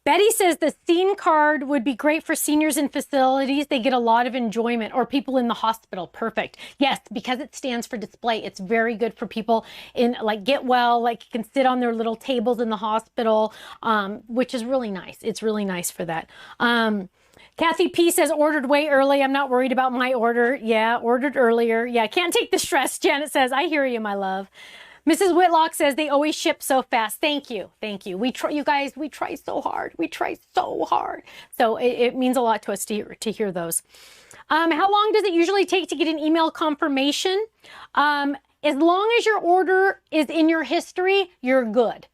Betty says the scene card would be great for seniors in facilities. They get a lot of enjoyment, or people in the hospital. Perfect. Yes, because it stands for display. It's very good for people in like get well, like can sit on their little tables in the hospital, which is really nice. It's really nice for that. Kathy P says ordered way early. I'm not worried about my order. Yeah, ordered earlier. Yeah, can't take the stress. Janet says, I hear you, my love. Mrs. Whitlock says they always ship so fast. Thank you. Thank you. We try, you guys, we try so hard. We try so hard. So it means a lot to us to hear those. How long does it usually take to get an email confirmation? As long as your order is in your history, you're good.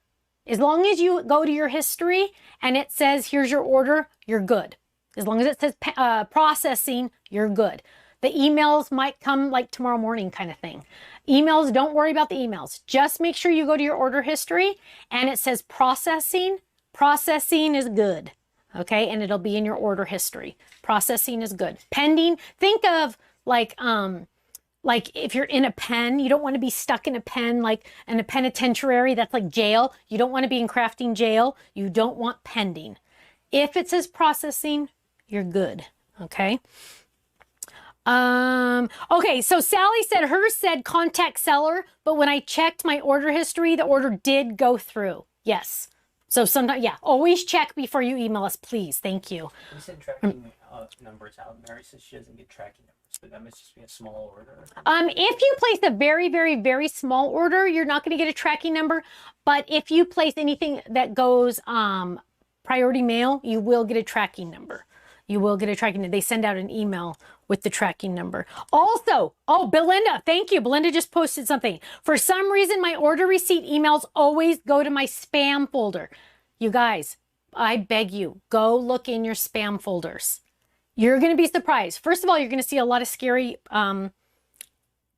As long as you go to your history and it says, here's your order, you're good. As long as it says processing, you're good. The emails might come like tomorrow morning kind of thing. Emails, don't worry about the emails. Just make sure you go to your order history and it says processing. Processing is good. Okay, and it'll be in your order history. Processing is good. Pending, think of like if you're in a pen, you don't want to be stuck in a pen, like in a penitentiary, that's like jail. You don't want to be in crafting jail. You don't want pending. If it says processing, you're good. Okay. Okay, so Sally said hers said contact seller, but when I checked my order history, the order did go through. Yes. So sometimes, yeah, always check before you email us, please. Thank you. We send tracking numbers out. Mary says she doesn't get tracking numbers, but that must just be a small order. If you place a very, very, very small order, you're not going to get a tracking number. But if you place anything that goes priority mail, you will get a tracking number. You will get a tracking number. They send out an email with the tracking number. Also, oh, Belinda, thank you. Belinda just posted something. For some reason, my order receipt emails always go to my spam folder. You guys, I beg you, go look in your spam folders. You're going to be surprised. First of all, you're going to see a lot of scary,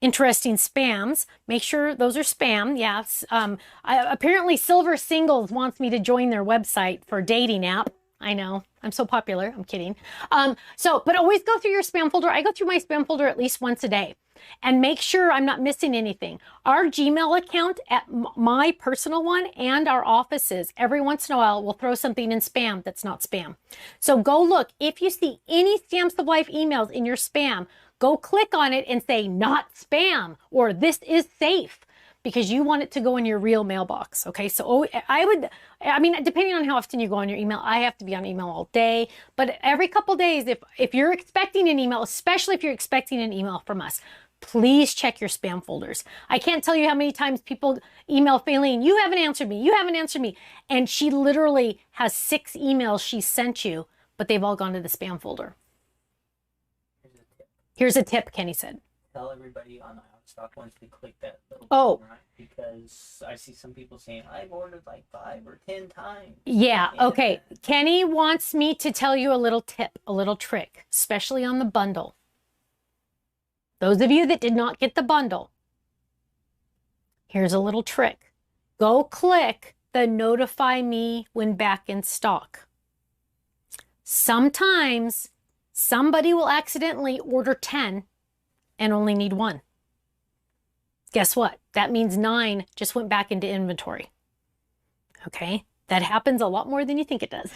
interesting spams. Make sure those are spam. Yes. Apparently, Silver Singles wants me to join their website for dating app. I know. I'm so popular. I'm kidding. But always go through your spam folder. I go through my spam folder at least once a day and make sure I'm not missing anything. Our Gmail account, at my personal one, and our offices, every once in a while will throw something in spam that's not spam. So go look. If you see any Stamps of Life emails in your spam, go click on it and say not spam or this is safe, because you want it to go in your real mailbox. Okay, so I mean, depending on how often you go on your email, I have to be on email all day, but every couple days, if you're expecting an email, especially if you're expecting an email from us, please check your spam folders. I can't tell you how many times people email Faylene, you haven't answered me, you haven't answered me. And she literally has 6 emails she sent you, but they've all gone to the spam folder. Here's a tip, Kenny said. Tell everybody on Stock once they click that little button, right? Because I see some people saying I've ordered like 5 or 10 times. Yeah, okay. Kenny wants me to tell you a little tip, a little trick, especially on the bundle. Those of you that did not get the bundle, here's a little trick. Go click the notify me when back in stock. Sometimes somebody will accidentally order 10 and only need 1. Guess what? That means 9 just went back into inventory. Okay, that happens a lot more than you think it does.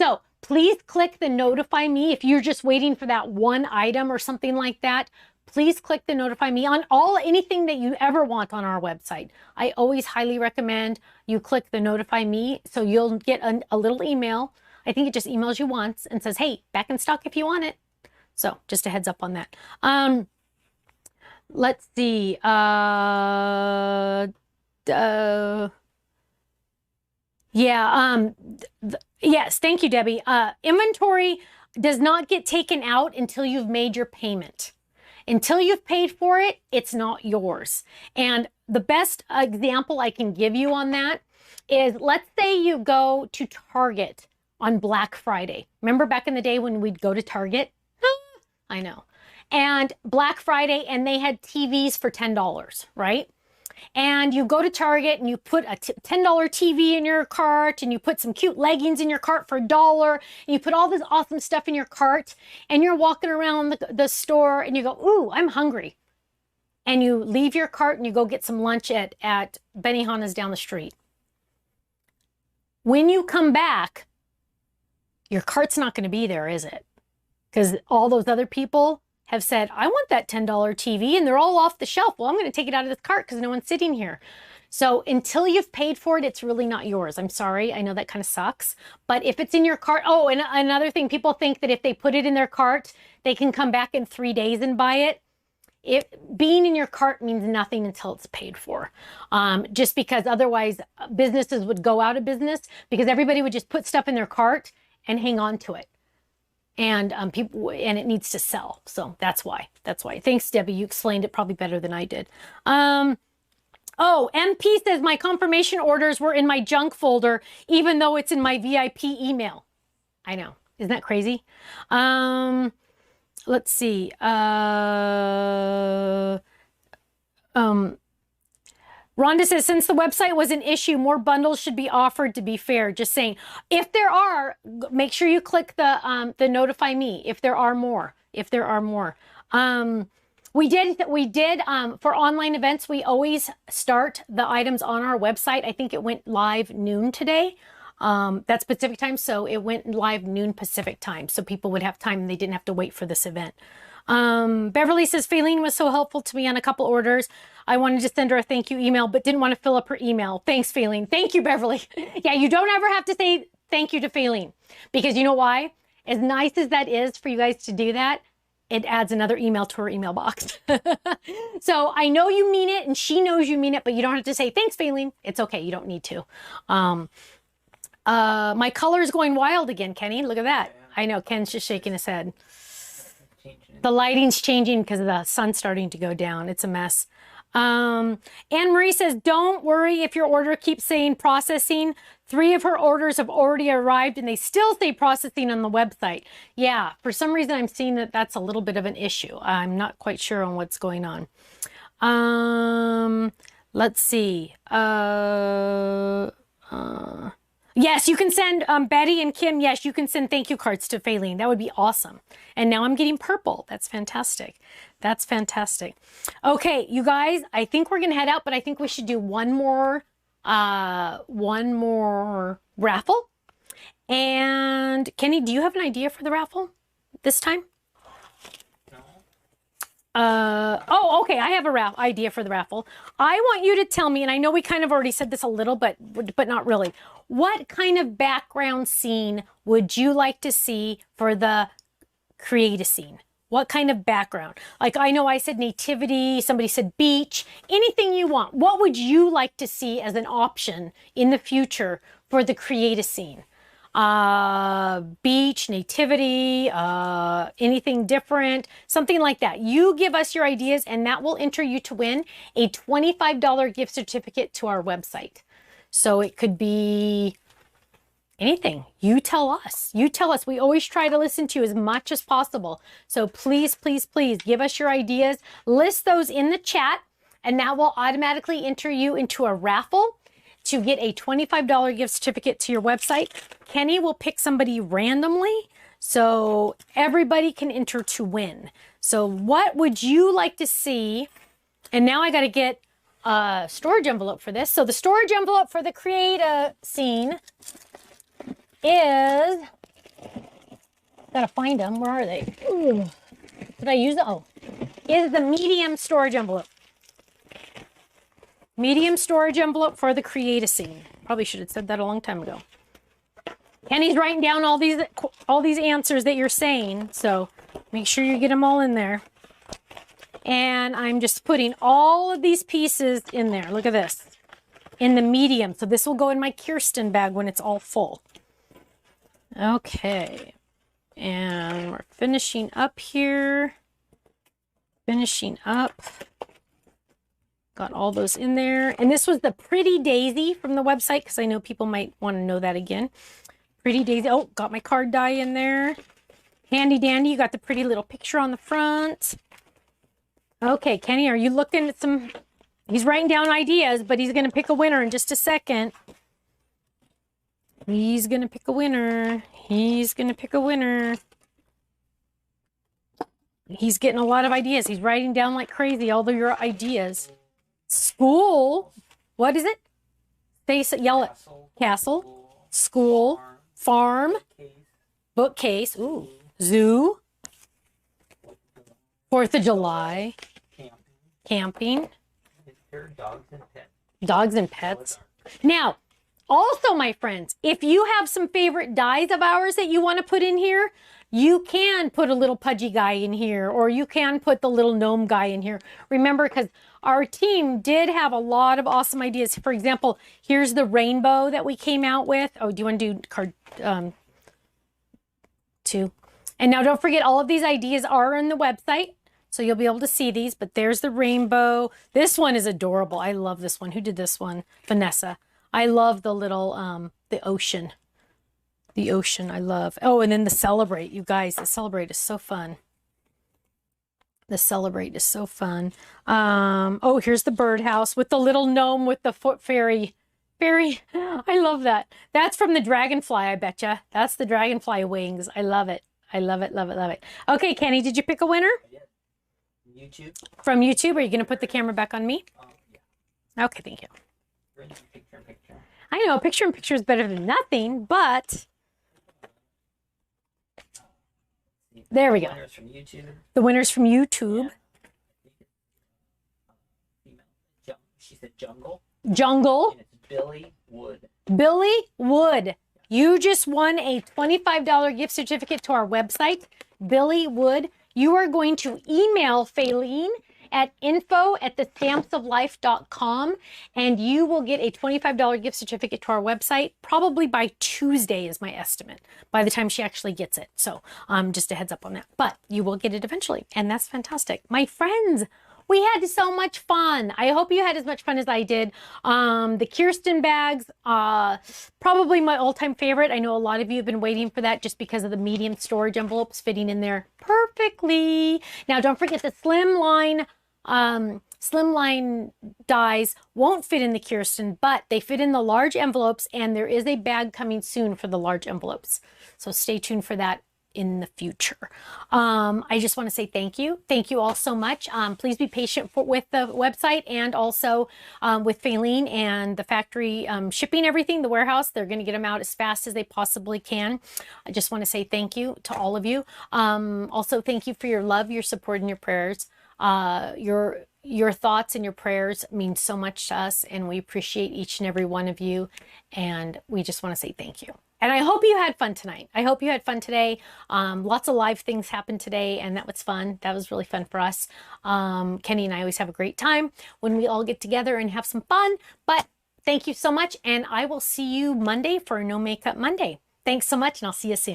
So please click the notify me if you're just waiting for that one item or something like that. Please click the notify me on anything that you ever want on our website. I always highly recommend you click the notify me, so you'll get a little email. I think it just emails you once and says, hey, back in stock if you want it. So just a heads up on that. Let's see. Yes, thank you, Debbie. Inventory does not get taken out until you've made your payment. Until you've paid for it, it's not yours. And the best example I can give you on that is, let's say you go to Target on Black Friday. Remember back in the day when we'd go to Target? I know. And Black Friday, and they had TVs for $10, right? And you go to Target and you put a $10 TV in your cart, and you put some cute leggings in your cart for $1, and you put all this awesome stuff in your cart, and you're walking around the store and you go, ooh, I'm hungry. And you leave your cart and you go get some lunch at Benihana's down the street. When you come back, your cart's not going to be there, is it? Because all those other people have said, I want that $10 TV, and they're all off the shelf. Well, I'm going to take it out of this cart because no one's sitting here. So until you've paid for it, it's really not yours. I'm sorry. I know that kind of sucks. But if it's in your cart, oh, and another thing, people think that if they put it in their cart, they can come back in 3 days and buy it. Being in your cart means nothing until it's paid for. Just because otherwise businesses would go out of business, because everybody would just put stuff in their cart and hang on to it. And it needs to sell. So that's why. Thanks, Debbie. You explained it probably better than I did. Oh, MP says my confirmation orders were in my junk folder, even though it's in my VIP email. I know. Isn't that crazy? Let's see. Rhonda says, since the website was an issue, more bundles should be offered, to be fair. Just saying. If there are, make sure you click the notify me if there are more. If there are more. We did for online events, we always start the items on our website. I think it went live noon today. That's Pacific time, so it went live noon Pacific time. So people would have time and they didn't have to wait for this event. Beverly says, Faylene was so helpful to me on a couple orders. I wanted to send her a thank you email, but didn't want to fill up her email. Thanks, Faylene. Thank you, Beverly. Yeah, you don't ever have to say thank you to Faylene, because you know why? As nice as that is for you guys to do that, it adds another email to her email box. So I know you mean it and she knows you mean it, but you don't have to say thanks, Faylene. It's okay. You don't need to. My color is going wild again, Kenny. Look at that. I know Ken's just shaking his head. The lighting's changing because the sun's starting to go down. It's a mess. Anne Marie says, don't worry if your order keeps saying processing. 3 of her orders have already arrived and they still say processing on the website. Yeah, for some reason I'm seeing that that's a little bit of an issue. I'm not quite sure on what's going on. Let's see. Yes, you can send, Betty and Kim, yes, you can send thank you cards to Faylene. That would be awesome. And now I'm getting purple. That's fantastic. That's fantastic. Okay, you guys, I think we're going to head out, but I think we should do one more raffle. And Kenny, do you have an idea for the raffle this time? Oh, okay. I have a idea for the raffle. I want you to tell me, and I know we kind of already said this a little, but not really. What kind of background scene would you like to see for the create a scene? What kind of background? Like, I know I said nativity, somebody said beach, anything you want. What would you like to see as an option in the future for the create a scene? Beach, nativity, anything different, something like that. You give us your ideas and that will enter you to win a $25 gift certificate to our website. So it could be anything. You tell us. You tell us. We always try to listen to you as much as possible. So please, please, please give us your ideas. List those in the chat and that will automatically enter you into a raffle to get a $25 gift certificate to your website. Kenny will pick somebody randomly so everybody can enter to win. So what would you like to see? And now I got to get a storage envelope for this. So the storage envelope for the create a scene is, gotta find them. Where are they? Ooh. Did I use it? Oh, is the medium storage envelope. Medium storage envelope for the create a scene. Probably should have said that a long time ago. Kenny's writing down all these answers that you're saying, so make sure you get them all in there. And I'm just putting all of these pieces in there. Look at this. In the medium. So this will go in my Kirsten bag when it's all full. Okay. And we're finishing up here. Finishing up. Got all those in there. And this was the Pretty Daisy from the website because I know people might want to know that again. Pretty Daisy. Oh, got my card die in there. Handy dandy. You got the pretty little picture on the front. Okay, Kenny, are you looking at some... He's writing down ideas, but he's going to pick a winner in just a second. He's going to pick a winner. He's going to pick a winner. He's getting a lot of ideas. He's writing down like crazy all of your ideas. School. What is it? Yell it. Castle. School. Farm. Bookcase. Ooh. Zoo. 4th of July. Camping. Dogs and pets. Dogs and pets. Now, also, my friends, if you have some favorite dies of ours that you want to put in here, you can put a little pudgy guy in here, or you can put the little gnome guy in here. Remember, because our team did have a lot of awesome ideas. For example, here's the rainbow that we came out with. Oh, do you want to do card 2? And now don't forget, all of these ideas are on the website, so you'll be able to see these. But there's the rainbow. This one is adorable. I love this one. Who did this one? Vanessa. I love the little, the ocean. The ocean, I love. Oh, and then the Celebrate, you guys. The Celebrate is so fun. The Celebrate is so fun. Oh, here's the birdhouse with the little gnome with the foot fairy. I love that. That's from the dragonfly, I betcha. That's the dragonfly wings. I love it. I love it, love it, love it. Okay, Kenny, did you pick a winner? I did. YouTube. From YouTube? Are you going to put the camera back on me? Yeah. Okay, thank you. Picture in picture. I know, picture in picture is better than nothing, but there we go. Winners from YouTube. The winners from YouTube. Yeah. She said jungle. Jungle. And it's Billy Wood. Billy Wood. You just won a $25 gift certificate to our website, Billy Wood. You are going to email Faylene at info@thestampsoflife.com, and you will get a $25 gift certificate to our website probably by Tuesday is my estimate, by the time she actually gets it. So just a heads up on that. But you will get it eventually, and that's fantastic. My friends, we had so much fun. I hope you had as much fun as I did. The Kirsten bags, probably my all-time favorite. I know a lot of you have been waiting for that just because of the medium storage envelopes fitting in there perfectly. Now, don't forget the slimline dies won't fit in the Kirsten, but they fit in the large envelopes, and there is a bag coming soon for the large envelopes. So stay tuned for that in the future. I just want to say thank you. Thank you all so much. Please be patient with the website and also with Faylene and the factory shipping everything, the warehouse. They're going to get them out as fast as they possibly can. I just want to say thank you to all of you. Also, thank you for your love, your support, and your prayers. Your thoughts and your prayers mean so much to us, and we appreciate each and every one of you. And we just want to say thank you. And I hope you had fun tonight. I hope you had fun today. Lots of live things happened today, and that was fun. That was really fun for us. Kenny and I always have a great time when we all get together and have some fun. But thank you so much, and I will see you Monday for No Makeup Monday. Thanks so much, and I'll see you soon.